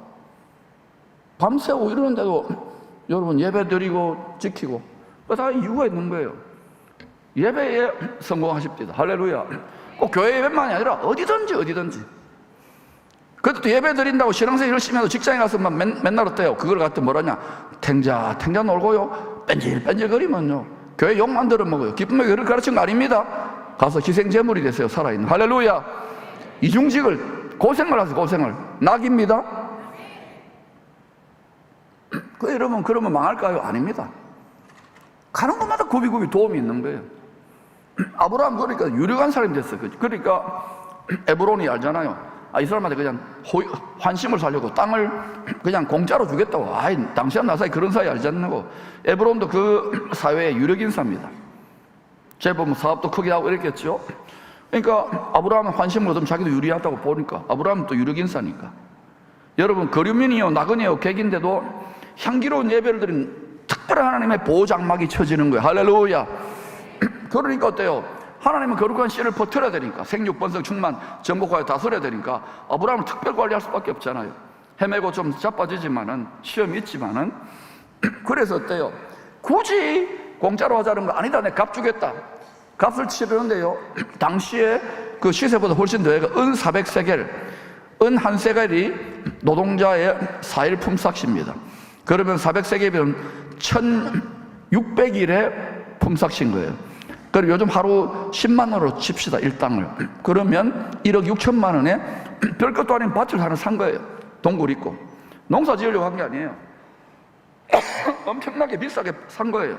밤새고 이러는데도 여러분 예배 드리고 지키고, 다 이유가 있는 거예요. 예배에 성공하십니다. 할렐루야. 꼭 교회 예배만이 아니라 어디든지. 그래도 또 예배 드린다고 신앙생활 열심히 해도 직장에 가서 맨날 어때요? 그걸 갖다 뭐라냐? 탱자 놀고요. 뺀질 거리면요, 교회 욕 만들어 먹어요. 기쁨의 교회를 가르친 거 아닙니다. 가서 희생제물이 되세요. 살아있는. 할렐루야. 이중직을 고생을 하세요. 고생을. 낙입니다. 여러분, 그러면 망할까요? 아닙니다. 가는 곳마다 굽이 도움이 있는 거예요. 아브라함 그러니까 유력한 사람이 됐어요. 그러니까 에브론이 알잖아요. 이 사람한테 그냥 환심을 살려고 땅을 그냥 공짜로 주겠다고. 당시와 나 사이 그런 사이 알지 않냐고. 에브론도 그 사회의 유력인사입니다. 제법 사업도 크게 하고 이랬겠죠. 그러니까 아브라함은 환심을 얻으면 자기도 유리하다고 보니까, 아브라함은 또 유력인사니까. 여러분, 거류민이요 나그네요 객인데도 향기로운 예배를 드린 특별한 하나님의 보호장막이 쳐지는 거예요. 할렐루야. 그러니까 어때요? 하나님은 거룩한 씨를 퍼뜨려야 되니까, 생육, 번성, 충만, 정복하여 다스려야 되니까 아브라함을 특별 관리할 수밖에 없잖아요. 헤매고 좀 자빠지지만은, 시험이 있지만은. 그래서 어때요? 굳이 공짜로 하자는 거 아니다. 내가 값 주겠다. 값을 치르는데요, 당시에 그 시세보다 훨씬 더 해가 은 400세겔, 은 한 세겔이 노동자의 4일 품삯입니다. 그러면 400세겔이면 1600일의 품삯인 거예요. 그리고 요즘 하루 10만 원으로 칩시다, 일당을. 그러면 1억 6천만 원에 별것도 아닌 밭을 하나 산 거예요. 동굴 있고. 농사 지으려고 한 게 아니에요. 엄청나게 비싸게 산 거예요.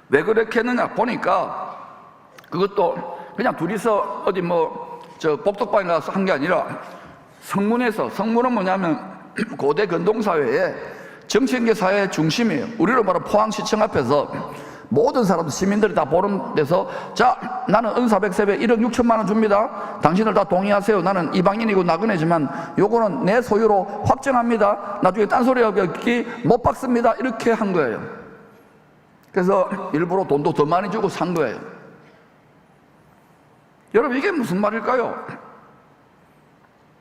왜 그렇게 했느냐 보니까, 그것도 그냥 둘이서 어디 복덕방에 가서 한 게 아니라 성문은 뭐냐면 고대 근동사회에 정치인계 사회의 중심이에요. 우리로 말하면 포항시청 앞에서 모든 사람들, 시민들이 다 보는 데서, 자, 나는 은 400세배 1억 6천만 원 줍니다. 당신들 다 동의하세요. 나는 이방인이고 나그네지만 요거는 내 소유로 확정합니다. 나중에 딴소리하기 못 박습니다. 이렇게 한 거예요. 그래서 일부러 돈도 더 많이 주고 산 거예요. 여러분, 이게 무슨 말일까요?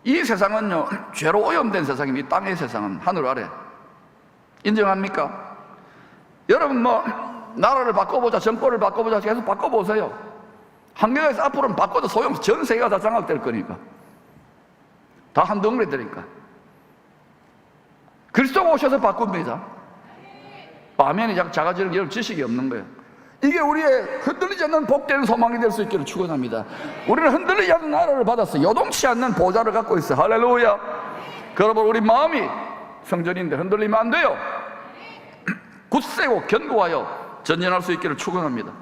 이 세상은요, 죄로 오염된 세상입니다. 이 땅의 세상은 하늘 아래. 인정합니까? 여러분, 나라를 바꿔보자, 정권을 바꿔보자, 계속 바꿔보세요. 한국에서 앞으로는 바꿔도 소용없어. 전 세계가 다 장악될 거니까. 다 한 덩어리 되니까. 그리스도가 오셔서 바꿉니다. 아멘이 작아지는 게 여러분 지식이 없는 거예요. 이게 우리의 흔들리지 않는 복된 소망이 될 수 있기를 축원합니다. 우리는 흔들리지 않는 나라를 받았어요. 요동치 않는 보좌를 갖고 있어요. 할렐루야. 여러분, 우리 마음이 성전인데 흔들리면 안 돼요. 굳세고 견고하여 전진할 수 있기를 축원합니다.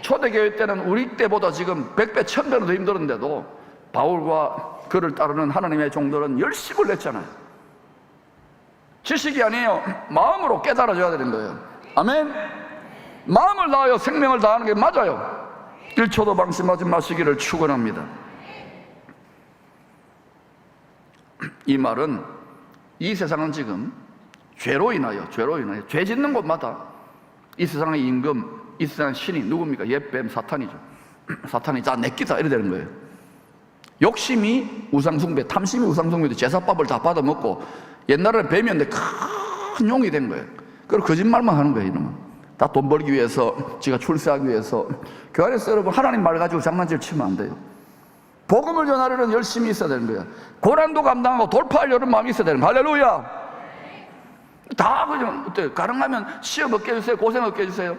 초대교회 때는 우리 때보다 지금 100배, 1000배는 더 힘들었는데도 바울과 그를 따르는 하나님의 종들은 열심을 냈잖아요. 지식이 아니에요. 마음으로 깨달아줘야 되는 거예요. 아멘. 마음을 다하여 생명을 다하는 게 맞아요. 1초도 방심하지 마시기를 축원합니다. 이 말은 이 세상은 지금 죄로 인하여 죄 짓는 곳마다 이 세상의 임금, 이 세상의 신이 누굽니까? 옛뱀 사탄이죠. 사탄이 자 내끼다 이래 되는 거예요. 욕심이 우상숭배, 탐심이 우상숭배도 제사밥을 다 받아먹고 옛날에는 뱀이었는데 큰 용이 된 거예요. 그리고 거짓말만 하는 거예요. 이놈은 다 돈 벌기 위해서, 지가 출세하기 위해서. 교회 안에서 여러분 하나님 말 가지고 장난질 치면 안 돼요. 복음을 전하려는 열심이 있어야 되는 거예요. 고난도 감당하고 돌파하려는 마음이 있어야 되는 거예요. 할렐루야. 다 그냥 어때요? 가능하면 시험 얻게 해주세요. 고생 얻게 해주세요.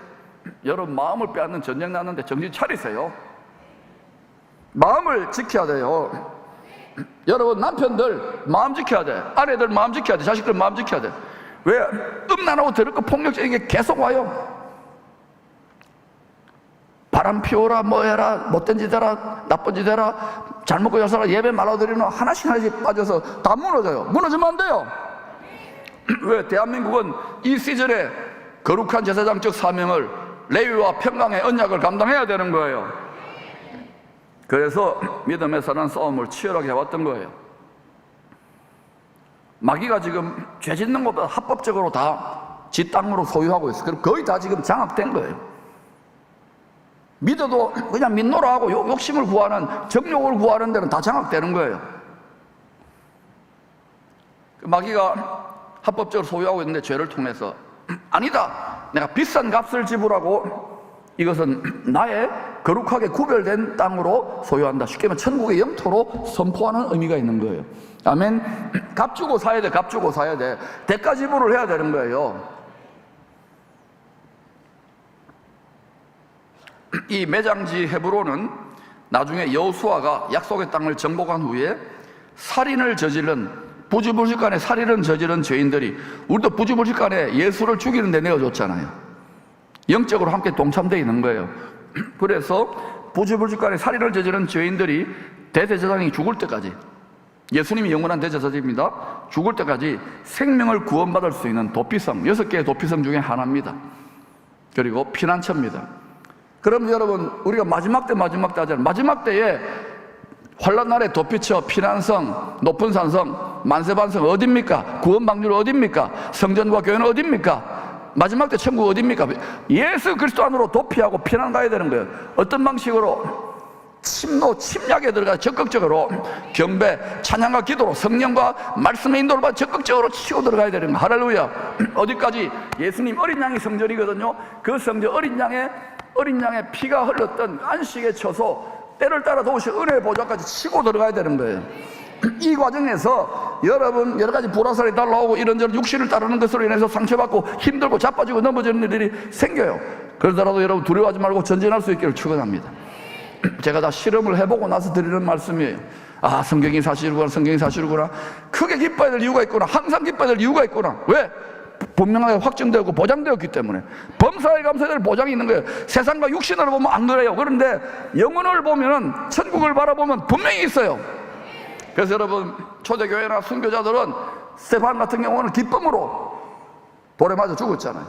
여러분 마음을 빼앗는 전쟁 났는데 정신 차리세요. 마음을 지켜야 돼요. 여러분 남편들 마음 지켜야 돼. 아내들 마음 지켜야 돼. 자식들 마음 지켜야 돼. 왜? 음란하고 더럽고 폭력적인 게 계속 와요. 바람 피워라, 뭐 해라, 못된 짓 해라, 나쁜 짓 해라, 잘 먹고 잘 살아, 예배 말아드리는 하나씩 빠져서 다 무너져요. 무너지면 안 돼요. 왜? 대한민국은 이 시절에 거룩한 제사장적 사명을 레위와 평강의 언약을 감당해야 되는 거예요. 그래서 믿음에 사는 싸움을 치열하게 해왔던 거예요. 마귀가 지금 죄 짓는 것보다 합법적으로 다 지 땅으로 소유하고 있어요. 그럼 거의 다 지금 장악된 거예요. 믿어도 그냥 믿노라 하고 욕심을 구하는, 정욕을 구하는 데는 다 장악되는 거예요. 마귀가 합법적으로 소유하고 있는데 죄를 통해서 아니다, 내가 비싼 값을 지불하고 이것은 나의 거룩하게 구별된 땅으로 소유한다. 쉽게 말하면 천국의 영토로 선포하는 의미가 있는 거예요. 아멘. 값 주고 사야 돼. 값 주고 사야 돼. 대가 지불을 해야 되는 거예요. 이 매장지 헤브론은 나중에 여호수아가 약속의 땅을 정복한 후에 살인을 저지른, 부지불식간에 살인을 저지른 죄인들이, 우리도 부지불식간에 예수를 죽이는 데 내어줬잖아요. 영적으로 함께 동참되어 있는 거예요. 그래서 부지불식간에 살인을 저지른 죄인들이 대제사장이 죽을 때까지, 예수님이 영원한 대제사장입니다. 죽을 때까지 생명을 구원받을 수 있는 도피성, 6개의 도피성 중에 하나입니다. 그리고 피난처입니다. 그럼 여러분, 우리가 마지막 때 하잖아요. 마지막 때에 환란 날에 도피처, 피난성, 높은 산성, 만세반성 어딥니까? 구원 방률 어딥니까? 성전과 교회는 어딥니까? 마지막 때 천국 어딥니까? 예수 그리스도 안으로 도피하고 피난 가야 되는 거예요. 어떤 방식으로? 침략에 들어가 적극적으로 경배, 찬양과 기도로 성령과 말씀의 인도를 받아 적극적으로 치고 들어가야 되는 거예요. 할렐루야. 어디까지? 예수님 어린 양이 성전이거든요. 그 성전 어린 양의 피가 흘렀던 안식의 처소, 때를 따라 도우시 은혜의 보좌까지 치고 들어가야 되는 거예요. 이 과정에서 여러분 여러 가지 불화살이 달라오고 이런저런 육신을 따르는 것으로 인해서 상처받고 힘들고 자빠지고 넘어지는 일들이 생겨요. 그러더라도 여러분 두려워하지 말고 전진할 수 있기를 축원합니다. 제가 다 실험을 해보고 나서 드리는 말씀이에요. 아, 성경이 사실이구나, 성경이 사실이구나. 크게 기뻐야 될 이유가 있구나. 항상 기뻐야 될 이유가 있구나. 왜? 분명하게 확정되었고 보장되었기 때문에. 범사에 감사해야 될 보장이 있는 거예요. 세상과 육신으로 보면 안 그래요. 그런데 영혼을 보면은, 천국을 바라보면 분명히 있어요. 그래서 여러분, 초대교회나 순교자들은 스테판 같은 경우는 기쁨으로 돌에 맞아 죽었잖아요.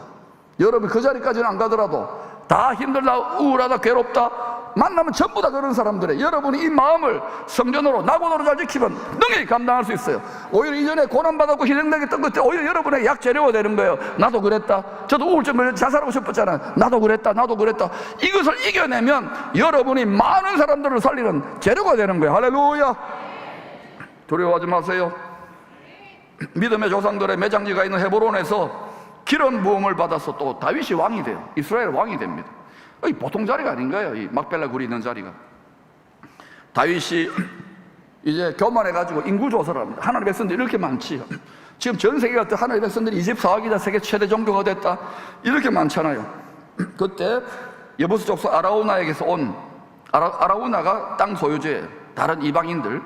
여러분 그 자리까지는 안 가더라도 다 힘들다, 우울하다, 괴롭다, 만나면 전부 다 그런 사람들의, 여러분이 이 마음을 성전으로 낙원으로 잘 지키면 능히 감당할 수 있어요. 오히려 이전에 고난받았고 희생당했던 것들 오히려 여러분의 약재료가 되는 거예요. 나도 그랬다, 저도 우울증 걸려 자살하고 싶었잖아요. 나도 그랬다. 이것을 이겨내면 여러분이 많은 사람들을 살리는 재료가 되는 거예요. 할렐루야. 두려워하지 마세요. 믿음의 조상들의 매장지가 있는 헤브론에서 기름 부음을 받아서 또 다윗이 왕이 돼요. 이스라엘 왕이 됩니다. 보통 자리가 아닌 거예요. 이 막벨라 굴이 있는 자리가. 다윗이 이제 교만해가지고 인구조사를 합니다. 하나님의 백성들이 이렇게 많지. 지금 전 세계가 하나님의 백성들이 24억이다, 세계 최대 종교가 됐다, 이렇게 많잖아요. 그때 여부스 족속 아라우나에게서 온, 아라우나가 땅 소유주예요. 다른 이방인들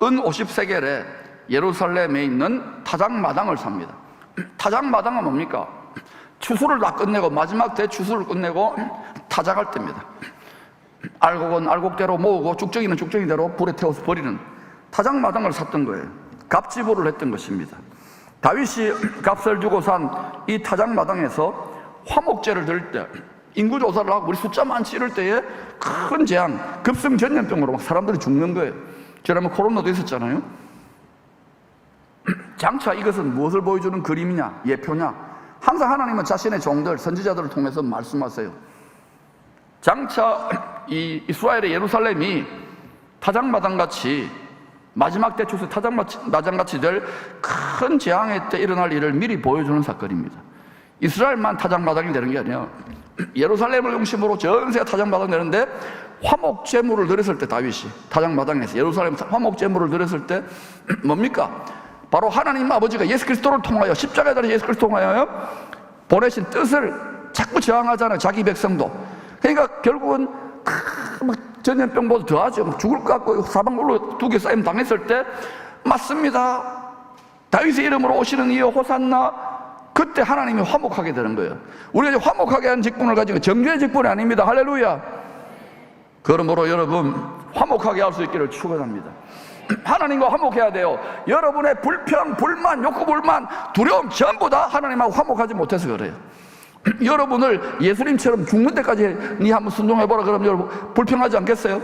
은 50세겔에 예루살렘에 있는 타작마당을 삽니다. 타작마당은 뭡니까? 추수를 다 끝내고 마지막 대추수를 끝내고 타작할 때입니다. 알곡은 알곡대로 모으고 쭉정이는 쭉정이대로 불에 태워서 버리는 타작마당을 샀던 거예요. 갑지보를 했던 것입니다. 다윗이 값을 주고 산 이 타작마당에서 화목제를 드릴 때, 인구조사를 하고 우리 숫자 많지 이럴 때에 큰 재앙, 급성전염병으로 막 사람들이 죽는 거예요. 지난번 코로나도 있었잖아요. 장차 이것은 무엇을 보여주는 그림이냐, 예표냐? 항상 하나님은 자신의 종들, 선지자들을 통해서 말씀하세요. 장차 이 이스라엘의 예루살렘이 타작마당같이, 마지막 대추수 타작마당같이 될 큰 재앙의 때 일어날 일을 미리 보여주는 사건입니다. 이스라엘만 타작마당이 되는 게 아니라 예루살렘을 중심으로 전 세계가 타작마당 되는데, 화목제물을 드렸을 때 다윗이 타작마당에서 예루살렘 화목제물을 드렸을 때 뭡니까? 바로 하나님 아버지가 예수 그리스도를 통하여, 십자가에 달린 예수 그리스도를 통하여 보내신 뜻을 자꾸 저항하잖아요. 자기 백성도. 그러니까 결국은 전염병보다 더하죠. 죽을 것 같고 사방으로 두개 쌓임 당했을 때, 맞습니다, 다윗의 이름으로 오시는 이여 호산나, 그때 하나님이 화목하게 되는 거예요. 우리가 이제 화목하게 하는 직분을 가지고 정죄의 직분이 아닙니다. 할렐루야. 그러므로 여러분, 화목하게 할 수 있기를 축원합니다. 하나님과 화목해야 돼요. 여러분의 불평, 불만, 욕구, 불만, 두려움 전부 다 하나님하고 화목하지 못해서 그래요. 여러분을 예수님처럼 죽는 데까지 니 한번 순종해보라 그러면 여러분 불평하지 않겠어요?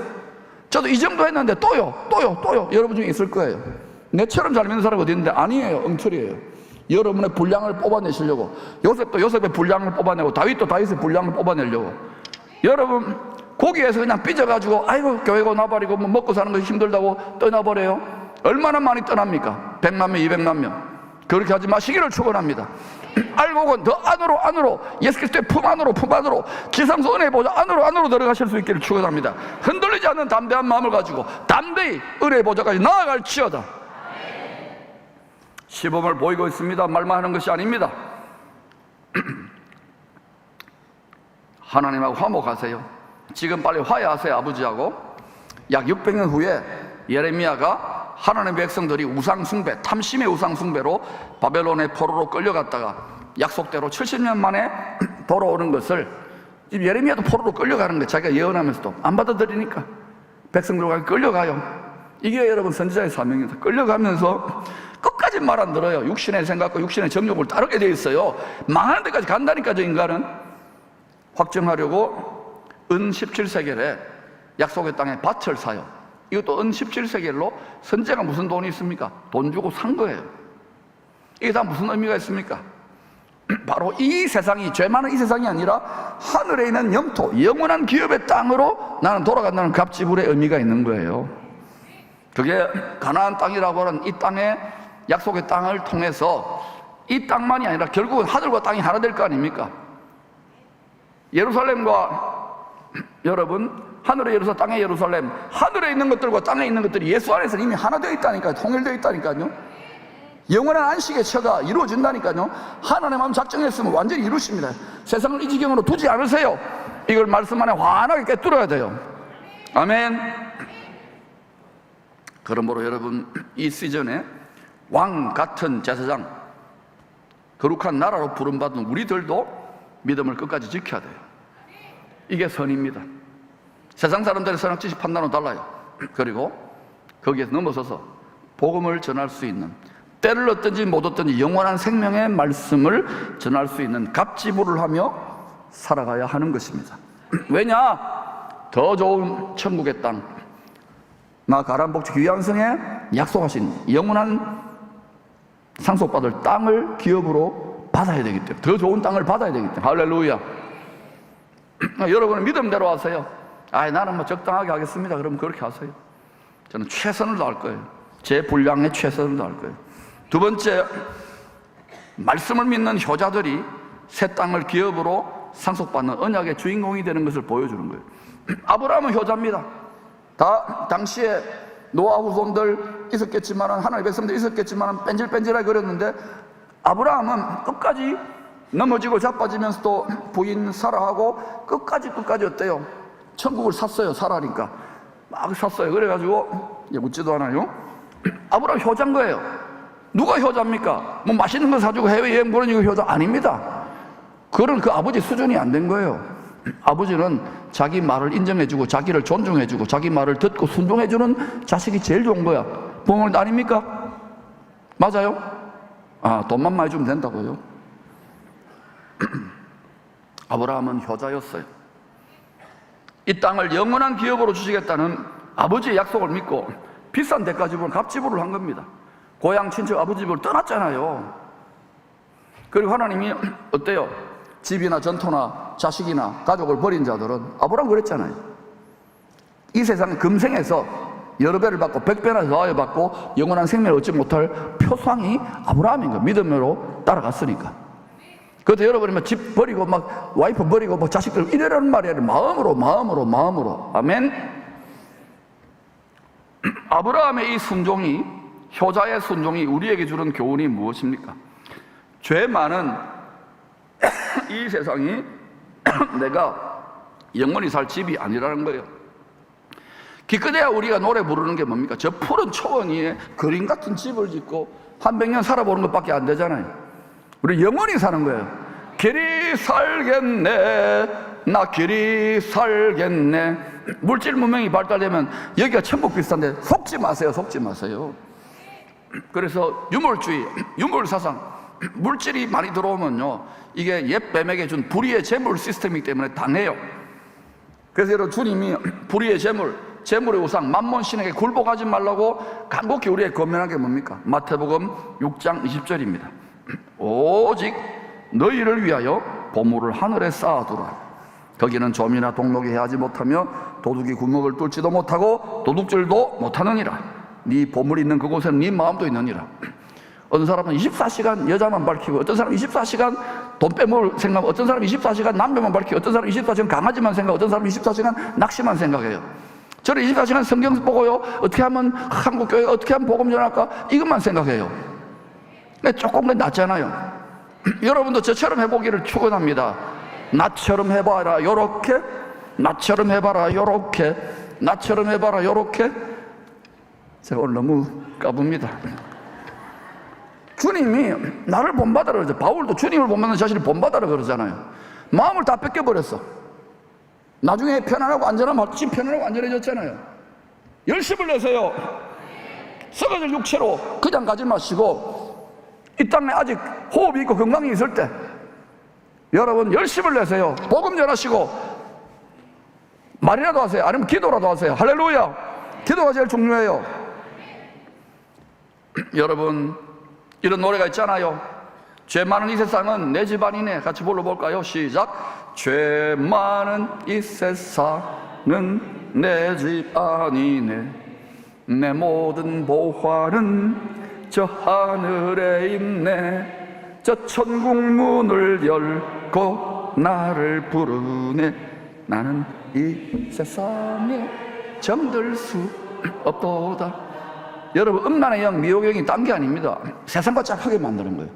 저도 이 정도 했는데 또요 여러분 중에 있을 거예요. 내처럼 잘 믿는 사람 어디 있는데 아니에요. 엉터리예요. 여러분의 분량을 뽑아내시려고, 요셉도 요셉의 분량을 뽑아내고 다윗도 다윗의 분량을 뽑아내려고, 여러분 거기에서 그냥 삐져가지고 아이고 교회고 나발이고 뭐 먹고 사는 것이 힘들다고 떠나버려요. 얼마나 많이 떠납니까? 100만 명, 200만 명. 그렇게 하지 마시기를 축원합니다. 알곡은 더 안으로 예수 그리스도의 품 안으로 지상수 은혜의 보좌 안으로 들어가실 수 있기를 축원합니다. 흔들리지 않는 담대한 마음을 가지고 담대히 은혜의 보좌까지 나아갈지어다. 시범을 보이고 있습니다. 말만 하는 것이 아닙니다. 하나님하고 화목하세요. 지금 빨리 화해하세요. 아버지하고. 약 600년 후에 예레미야가 하나님의 백성들이 우상숭배, 탐심의 우상숭배로 바벨론의 포로로 끌려갔다가 약속대로 70년 만에 돌아오는 것을, 예레미야도 포로로 끌려가는 거예요. 자기가 예언하면서도 안 받아들이니까 백성들과 끌려가요. 이게 여러분 선지자의 사명입니다. 끌려가면서 끝까지 말 안 들어요. 육신의 생각과 육신의 정욕을 따르게 되어 있어요. 망하는 데까지 간다니까. 저 인간은 확정하려고 은 17세겔에 약속의 땅에 밭을 사요. 이것도 은 17세겔로 선제가 무슨 돈이 있습니까? 돈 주고 산 거예요. 이게 다 무슨 의미가 있습니까? 바로 이 세상이, 죄 많은 이 세상이 아니라 하늘에 있는 영토, 영원한 기업의 땅으로 나는 돌아간다는 갑지불의 의미가 있는 거예요. 그게 가나안 땅이라고 하는 이 땅에, 약속의 땅을 통해서 이 땅만이 아니라 결국은 하늘과 땅이 하나 될 거 아닙니까? 예루살렘과, 여러분, 하늘의 예루살렘, 땅의 예루살렘, 하늘에 있는 것들과 땅에 있는 것들이 예수 안에서 이미 하나 되어 있다니까요. 통일되어 있다니까요. 영원한 안식의 처가 이루어진다니까요. 하나님 마음 작정했으면 완전히 이루십니다. 세상을 이 지경으로 두지 않으세요. 이걸 말씀 안에 환하게 꿰뚫어야 돼요. 아멘. 그러므로 여러분, 이 시즌에 왕 같은 제사장, 거룩한 나라로 부름받은 우리들도 믿음을 끝까지 지켜야 돼요. 이게 선입니다. 세상 사람들의 선악 지식 판단은 달라요. 그리고 거기에서 넘어서서 복음을 전할 수 있는, 때를 얻든지 못 얻든지 영원한 생명의 말씀을 전할 수 있는 갑지부를 하며 살아가야 하는 것입니다. 왜냐? 더 좋은 천국의 땅, 가란복지 귀양성에 약속하신 영원한 상속받을 땅을 기업으로 받아야 되기 때문에, 더 좋은 땅을 받아야 되기 때문에. 할렐루야. 여러분은 믿음대로 하세요. 나는 뭐 적당하게 하겠습니다. 그러면 그렇게 하세요. 저는 최선을 다할 거예요. 제 분량에 최선을 다할 거예요. 두 번째, 말씀을 믿는 효자들이 새 땅을 기업으로 상속받는 언약의 주인공이 되는 것을 보여주는 거예요. 아브라함은 효자입니다. 당시에 노아 후손들 있었겠지만, 하나님의 백성들 있었겠지만 뺀질뺀질하게 그렸는데, 아브라함은 끝까지 넘어지고 자빠지면서도 부인 사라하고 끝까지 어때요? 천국을 샀어요. 사라니까 막 샀어요. 그래가지고 이제 묻지도 않아요. 아브라함 효자인 거예요. 누가 효자입니까? 뭐 맛있는 거 사주고 해외여행 보내는 거 효자 아닙니다. 그건 그 아버지 수준이 안 된 거예요. 아버지는 자기 말을 인정해주고 자기를 존중해주고 자기 말을 듣고 순종해주는 자식이 제일 좋은 거야. 부모는 아닙니까? 맞아요? 돈만 많이 주면 된다고요. 아브라함은 효자였어요. 이 땅을 영원한 기업으로 주시겠다는 아버지의 약속을 믿고 비싼 대가지불 값지불을 한 겁니다. 고향 친척 아버지 집을 떠났잖아요. 그리고 하나님이 어때요? 집이나 전토나 자식이나 가족을 버린 자들은, 아브라함 그랬잖아요. 이 세상 금생에서 여러 배를 받고 100배나 더하여 받고 영원한 생명을 얻지 못할 표상이 아브라함인 거예요. 믿음으로 따라갔으니까. 그래도 여러분이 막 집 버리고 막 와이프 버리고 막 자식들 이래라는 말이 아니라 마음으로. 아멘. 아브라함의 이 순종이, 효자의 순종이 우리에게 주는 교훈이 무엇입니까? 죄 많은 이 세상이 내가 영원히 살 집이 아니라는 거예요. 기껏해야 우리가 노래 부르는 게 뭡니까? 저 푸른 초원 위에 그림 같은 집을 짓고 한 100년 살아보는 것밖에 안 되잖아요. 우리 영원히 사는 거예요. 길이 살겠네, 나 길이 살겠네. 물질 문명이 발달되면 여기가 천국 비슷한데 속지 마세요. 그래서 유물주의, 유물사상, 물질이 많이 들어오면요, 이게 옛 뱀에게 준 불의의 재물 시스템이기 때문에 당해요. 그래서 여러분, 주님이 불의의 재물의 우상 만몬 신에게 굴복하지 말라고 간곡히 우리에게 권면한 게 뭡니까? 마태복음 6장 20절입니다. 오직 너희를 위하여 보물을 하늘에 쌓아두라. 거기는 좀이나 동록이 해하지 못하며 도둑이 구멍을 뚫지도 못하고 도둑질도 못하느니라. 네 보물이 있는 그곳에는 네 마음도 있느니라. 어떤 사람은 24시간 여자만 밝히고, 어떤 사람은 24시간 돈 빼먹을 생각하고, 어떤 사람은 24시간 남편만 밝히고, 어떤 사람은 24시간 강아지만 생각하고, 어떤 사람은 24시간 낚시만 생각해요. 저는 24시간 성경 보고요, 어떻게 하면 한국교회 어떻게 하면 복음 전할까, 이것만 생각해요. 조금 더 낫잖아요. 여러분도 저처럼 해보기를 축원합니다. 나처럼 해봐라 요렇게, 나처럼 해봐라 요렇게, 나처럼 해봐라 요렇게. 제가 오늘 너무 까붑니다. 주님이 나를 본받으라 그러죠. 바울도 주님을 본받는 자신을 본받으라 그러잖아요. 마음을 다 뺏겨버렸어. 나중에 편안하고 안전하면 지금 편안하고 안전해졌잖아요. 열심을 내세요. 썩어질 육체로 그냥 가지 마시고, 이 땅에 아직 호흡이 있고 건강이 있을 때 여러분 열심을 내세요. 복음 전하시고 말이라도 하세요. 아니면 기도라도 하세요. 할렐루야. 기도가 제일 중요해요. 여러분, 이런 노래가 있잖아요. 죄 많은 이 세상은 내 집안이네. 같이 불러볼까요? 시작. 죄 많은 이 세상은 내 집안이네. 내 모든 보화는 저 하늘에 있네. 저 천국 문을 열고 나를 부르네. 나는 이 세상에 정들 수 없도다. 여러분, 음란의 영, 미혹의 영이 딴 게 아닙니다. 세상과 짝하게 만드는 거예요.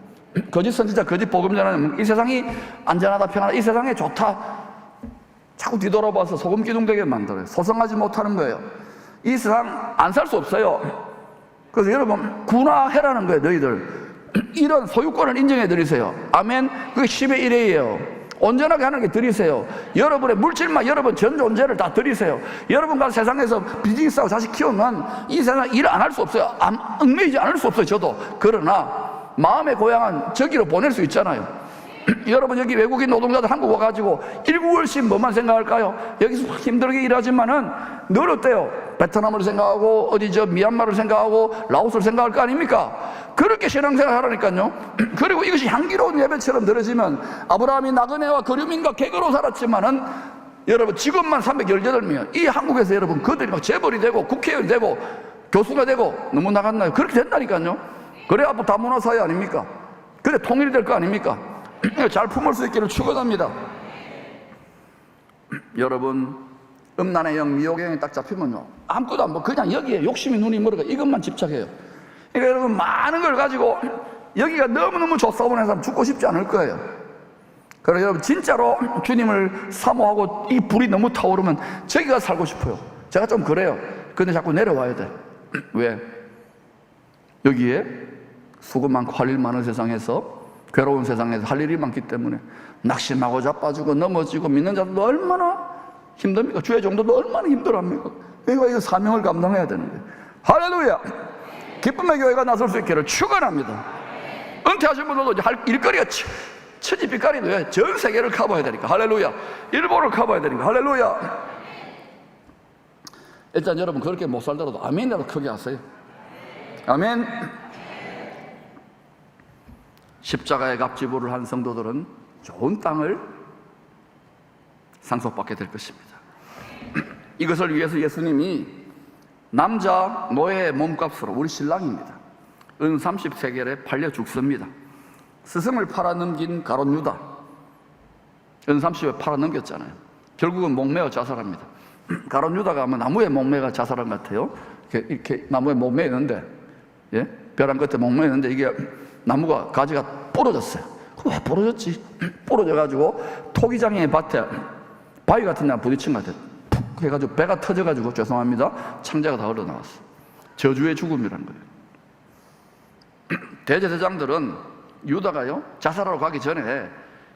거짓 선지자, 거짓 복음 전하는, 이 세상이 안전하다, 편하다, 이 세상에 좋다, 자꾸 뒤돌아봐서 소금 기둥되게 만들어요. 소성하지 못하는 거예요. 이 세상 안 살 수 없어요. 그래서 여러분, 군화해라는 거예요. 너희들 이런 소유권을 인정해 드리세요. 아멘. 그게 10의 1회예요 온전하게 하나님께 드리세요. 여러분의 물질만, 여러분 전 존재를 다 드리세요. 여러분과 세상에서 비즈니스하고 자식 키우면 이 세상 일 안 할 수 없어요. 얽매이지 않을 수 없어요. 저도. 그러나 마음의 고향은 저기로 보낼 수 있잖아요. 여러분, 여기 외국인 노동자들 한국 와가지고 일구월씩 뭐만 생각할까요? 여기서 힘들게 일하지만은 늘 어때요? 베트남을 생각하고 어디 저 미얀마를 생각하고 라오스를 생각할 거 아닙니까? 그렇게 신앙생활 하라니까요. 그리고 이것이 향기로운 예배처럼 들어지면, 아브라함이 나그네와 거류민과 객으로 살았지만은 여러분 지금만 318명, 이 한국에서 여러분 그들이 막 재벌이 되고 국회의원이 되고 교수가 되고, 너무 나갔나요? 그렇게 된다니까요. 그래 앞으로 다문화사회 아닙니까? 그래 통일이 될 거 아닙니까? 잘 품을 수 있기를 축원합니다. 여러분, 음란의 영, 미혹의 영이 딱 잡히면요, 아무것도 안 보고 그냥 여기에 욕심이 눈이 멀어가 이것만 집착해요. 그러니까 여러분, 많은 걸 가지고 여기가 너무너무 좋사오는 사람 죽고 싶지 않을 거예요. 그래서 여러분, 진짜로 주님을 사모하고 이 불이 너무 타오르면 저기가 살고 싶어요. 제가 좀 그래요. 근데 자꾸 내려와야 돼. 왜? 여기에 수고 많고 할 일 많은 세상에서, 괴로운 세상에서 할 일이 많기 때문에 낙심하고 자빠지고 넘어지고 믿는 자들도 얼마나 힘듭니까? 주의 종도도 얼마나 힘들어합니까? 그러니까 이거 사명을 감당해야 되는 거예요. 할렐루야! 기쁨의 교회가 나설 수 있기를 축원합니다. 은퇴하신 분들도 이제 할 일거리가 천지빛깔인데 전 세계를 커버해야 되니까, 할렐루야! 일본을 커버해야 되니까, 할렐루야! 일단 여러분, 그렇게 못 살더라도 아멘이라도 크게 하세요. 아멘. 십자가의 값지불을 한 성도들은 좋은 땅을 상속받게 될 것입니다. 이것을 위해서 예수님이 남자 노예의 몸값으로, 우리 신랑입니다, 은 30세겔에 팔려 죽습니다. 스승을 팔아넘긴 가롯 유다, 은 30에 팔아넘겼잖아요. 결국은 목매어 자살합니다. 가롯 유다가 아마 나무에 목매가 자살한 것 같아요. 이렇게 나무에 목매어 있는데, 예? 벼랑 끝에 목매어 있는데 이게 나무가 가지가 부러졌어요. 왜 부러졌지? 부러져가지고 토기장의 밭에 바위 같은 데 부딪힌 것 같아요. 푹 해가지고 배가 터져가지고, 죄송합니다, 창자가 다 흘러나왔어요. 저주의 죽음이라는 거예요. 대제사장들은 유다가요, 자살하러 가기 전에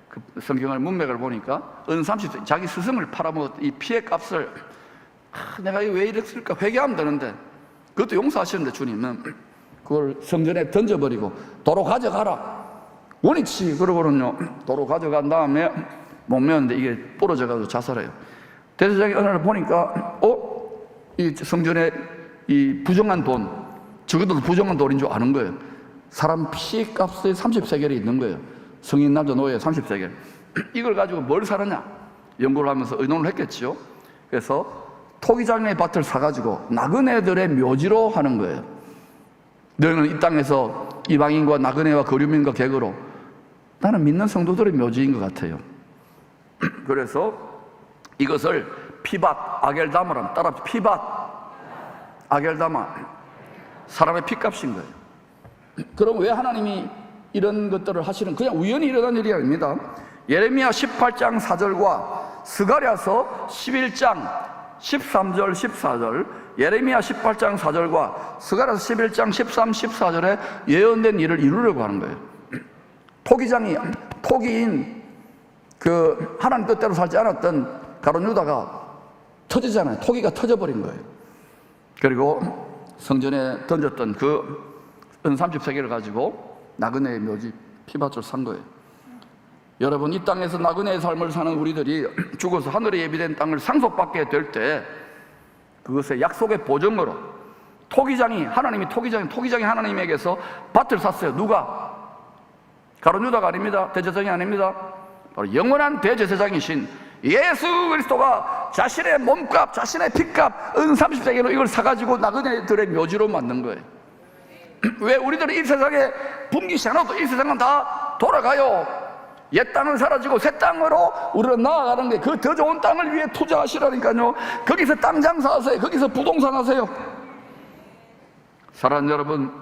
그 성경을 문맥을 보니까 은 30세 자기 스승을 팔아먹었 이 피해 값을, 내가 이거 왜 이랬을까 회개하면 되는데, 그것도 용서하시는데 주님은 그걸 성전에 던져버리고 도로 가져가라, 원위치. 그러고는요, 도로 가져간 다음에 못 메었는데 이게 부러져가지고 자살해요. 대제사장이 어느 날 보니까 이 성전에 이 부정한 돈, 적어도 부정한 돈인 줄 아는 거예요. 사람 피값의 30세겔이 있는 거예요. 성인 남자 노예 30세겔. 이걸 가지고 뭘 사느냐 연구를 하면서 의논을 했겠지요. 그래서 토기장의 밭을 사가지고 나그네들의 묘지로 하는 거예요. 너희는 이 땅에서 이방인과 나그네와 거류민과 객으로, 나는 믿는 성도들의 묘지인 것 같아요. 그래서 이것을 피밭 아겔다마라면, 따라 피밭 아겔다마, 사람의 피값인 거예요. 그럼 왜 하나님이 이런 것들을 하시는, 그냥 우연히 일어난 일이 아닙니다. 예레미야 18장 4절과 스가랴서 11장 13절 14절, 예레미야 18장 4절과 스가랴서 11장 13, 14절에 예언된 일을 이루려고 하는 거예요. 토기장이, 토기인 그 하나님 뜻대로 살지 않았던 가롯 유다가 터지잖아요. 토기가 터져버린 거예요. 그리고 성전에 던졌던 그 은 30세겔을 가지고 나그네의 묘지 피밭을 산 거예요. 여러분, 이 땅에서 나그네의 삶을 사는 우리들이 죽어서 하늘에 예비된 땅을 상속받게 될 때, 그것의 약속의 보증으로 하나님이 토기장이 하나님에게서 밭을 샀어요. 누가? 가롯 유다가 아닙니다. 대제사장이 아닙니다. 바로 영원한 대제사장이신 예수 그리스도가 자신의 몸값, 자신의 피값 은 30세겔로 이걸 사가지고 나그네들의 묘지로 만든 거예요. 왜? 우리들이 이 세상에 분기시 않아도 이 세상은 다 돌아가요. 옛 땅은 사라지고 새 땅으로 우리는 나아가는 게, 그 더 좋은 땅을 위해 투자하시라니까요. 거기서 땅 장사하세요. 거기서 부동산 하세요. 사랑하는 여러분,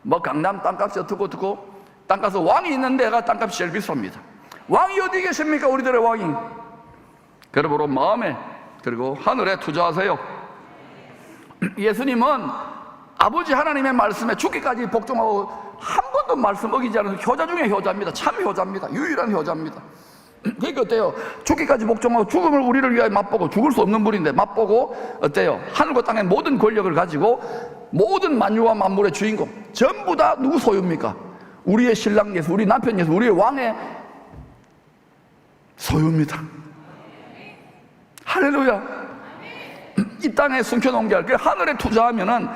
뭐 강남 땅값이 어떻고 땅값은 왕이 있는 데가 땅값이 제일 비쌉니다. 왕이 어디 계십니까? 우리들의 왕이. 그러므로 마음에, 그리고 하늘에 투자하세요. 예수님은 아버지 하나님의 말씀에 죽기까지 복종하고 한 번도 말씀 어기지 않은 효자 중에 효자입니다. 참 효자입니다. 유일한 효자입니다. 그러니까 어때요? 죽기까지 복종하고 죽음을 우리를 위하여 맛보고, 죽을 수 없는 분인데 맛보고, 어때요? 하늘과 땅의 모든 권력을 가지고 모든 만유와 만물의 주인공, 전부 다 누구 소유입니까? 우리의 신랑 예수, 우리 남편 예수, 우리의 왕의 소유입니다. 할렐루야. 이 땅에 숨겨놓은 게 아니라 하늘에 투자하면은,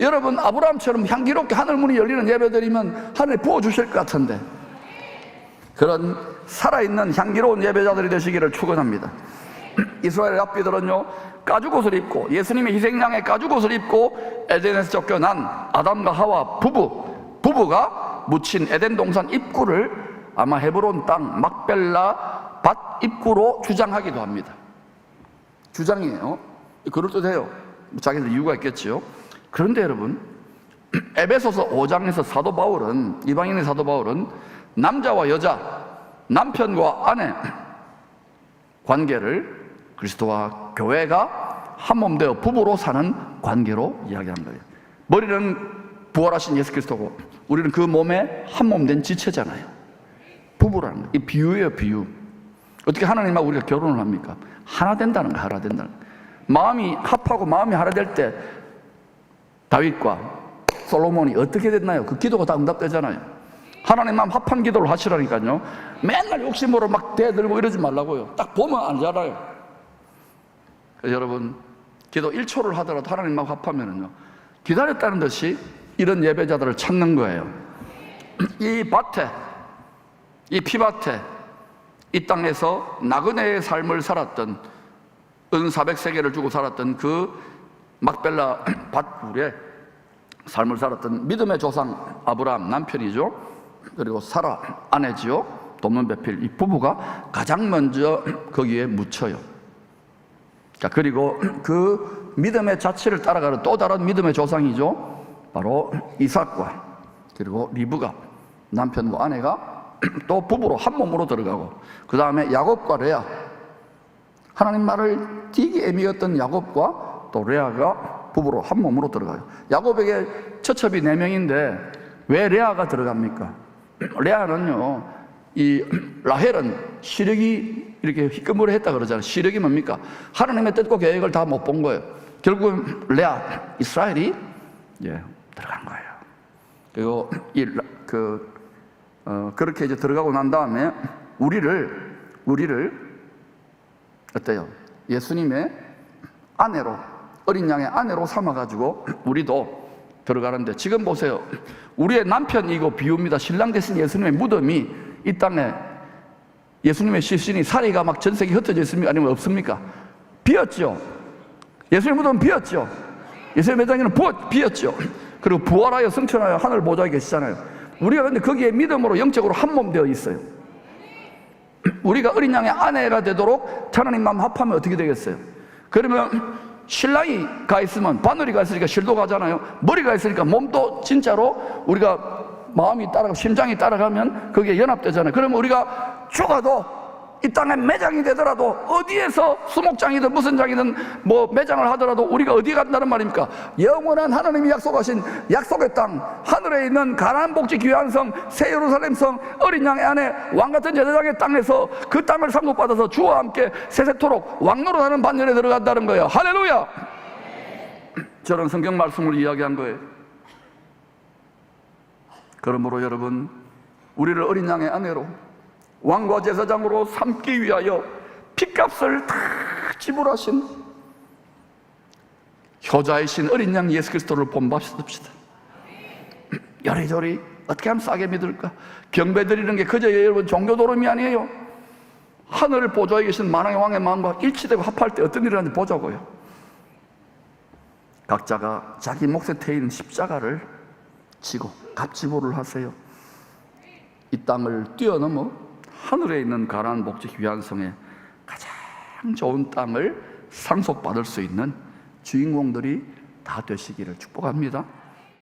여러분, 아브라함처럼 향기롭게 하늘 문이 열리는 예배드리면 하늘에 부어주실 것 같은데, 그런 살아있는 향기로운 예배자들이 되시기를 축원합니다. 이스라엘 랍비들은요, 가죽옷을 입고, 예수님의 희생양의 가죽옷을 입고 에덴에서 쫓겨난 아담과 하와 부부가 묻힌 에덴 동산 입구를 아마 헤브론 땅 막벨라 밭 입구로 주장하기도 합니다. 주장이에요. 그럴듯해요. 자기들 이유가 있겠지요. 그런데 여러분, 에베소서 5장에서 사도 바울은, 이방인의 사도 바울은 남자와 여자, 남편과 아내 관계를 그리스도와 교회가 한몸 되어 부부로 사는 관계로 이야기한 거예요. 머리는 부활하신 예수 그리스도고 우리는 그 몸에 한몸 된 지체잖아요. 부부라는 거예요. 이 비유예요, 비유. 어떻게 하나님하고 우리가 결혼을 합니까? 하나 된다는 거예요, 하나 된다는 거예요. 마음이 합하고 마음이 하나 될 때 다윗과 솔로몬이 어떻게 됐나요? 그 기도가 다 응답되잖아요. 하나님 마음 합한 기도를 하시라니까요. 맨날 욕심으로 막 대들고 이러지 말라고요. 딱 보면 알잖아요. 그래서 여러분, 기도 1초를 하더라도 하나님 마음 합하면은요, 기다렸다는 듯이 이런 예배자들을 찾는 거예요. 이 밭에, 이 피밭에, 이 땅에서 나그네의 삶을 살았던, 은 400세겔을 주고 살았던 그 막벨라 밭굴에 삶을 살았던 믿음의 조상 아브라함 남편이죠. 그리고 사라 아내지요. 돈문베필 이 부부가 가장 먼저 거기에 묻혀요. 자, 그리고 그 믿음의 자취를 따라가는 또 다른 믿음의 조상이죠. 바로 이삭과 그리고 리브가 남편과 아내가 또 부부로 한 몸으로 들어가고, 그 다음에 야곱과 레아, 하나님 말을 되게 애미였던 야곱과 또 레아가 부부로 한 몸으로 들어가요. 야곱에게 처첩이 4명인데 왜 레아가 들어갑니까? 레아는요, 이 라헬은 시력이 이렇게 희끄무레했다 그러잖아요. 시력이 뭡니까? 하나님의 뜻과 계획을 다 못 본 거예요. 결국은 레아, 이스라엘이 들어간 거예요. 그리고 그렇게 이제 들어가고 난 다음에 우리를 어때요? 예수님의 아내로, 어린 양의 아내로 삼아가지고 우리도 들어가는데, 지금 보세요. 우리의 남편이고 비유입니다. 신랑 대신 예수님의 무덤이 이 땅에 예수님의 시신이 사리가 막 전 세계에 흩어져 있습니까? 아니면 없습니까? 비었죠. 예수님의 무덤은 비었죠. 예수님의 매장에는 비었죠. 그리고 부활하여 승천하여 하늘 보좌에 계시잖아요. 우리가 근데 거기에 믿음으로 영적으로 한 몸 되어 있어요. 우리가 어린 양의 아내가 되도록 하나님 마음 합하면 어떻게 되겠어요? 그러면 신랑이 가 있으면 바늘이 가 있으니까 실도 가잖아요. 머리가 있으니까 몸도 진짜로 우리가 마음이 따라가고 심장이 따라가면 거기에 연합되잖아요. 그러면 우리가 죽어도 이 땅에 매장이 되더라도, 어디에서 수목장이든 무슨 장이든 뭐 매장을 하더라도 우리가 어디에 간다는 말입니까? 영원한 하나님이 약속하신 약속의 땅, 하늘에 있는 가나안 복지 귀한 성, 새 예루살렘 성, 어린 양의 아내, 왕같은 제사장의 땅에서 그 땅을 상속받아서 주와 함께 세세토록 왕노릇하는 반열에 들어간다는 거예요. 할렐루야! 저런 성경 말씀을 이야기한 거예요. 그러므로 여러분, 우리를 어린 양의 아내로 왕과 제사장으로 삼기 위하여 핏값을 다 지불하신 효자이신 어린 양 예수 그리스도를 본받읍시다. 여리저리 어떻게 하면 싸게 믿을까? 경배 드리는 게 그저 여러분 종교 도름이 아니에요. 하늘 보좌에 계신 만왕의 왕의 마음과 일치되고 합할 때 어떤 일이 일어나는지 보자고요. 각자가 자기 몫에 태인 십자가를 지고 갑지보를 하세요. 이 땅을 뛰어넘어 하늘에 있는 가나안 복지 귀한 성에 가장 좋은 땅을 상속받을 수 있는 주인공들이 다 되시기를 축복합니다.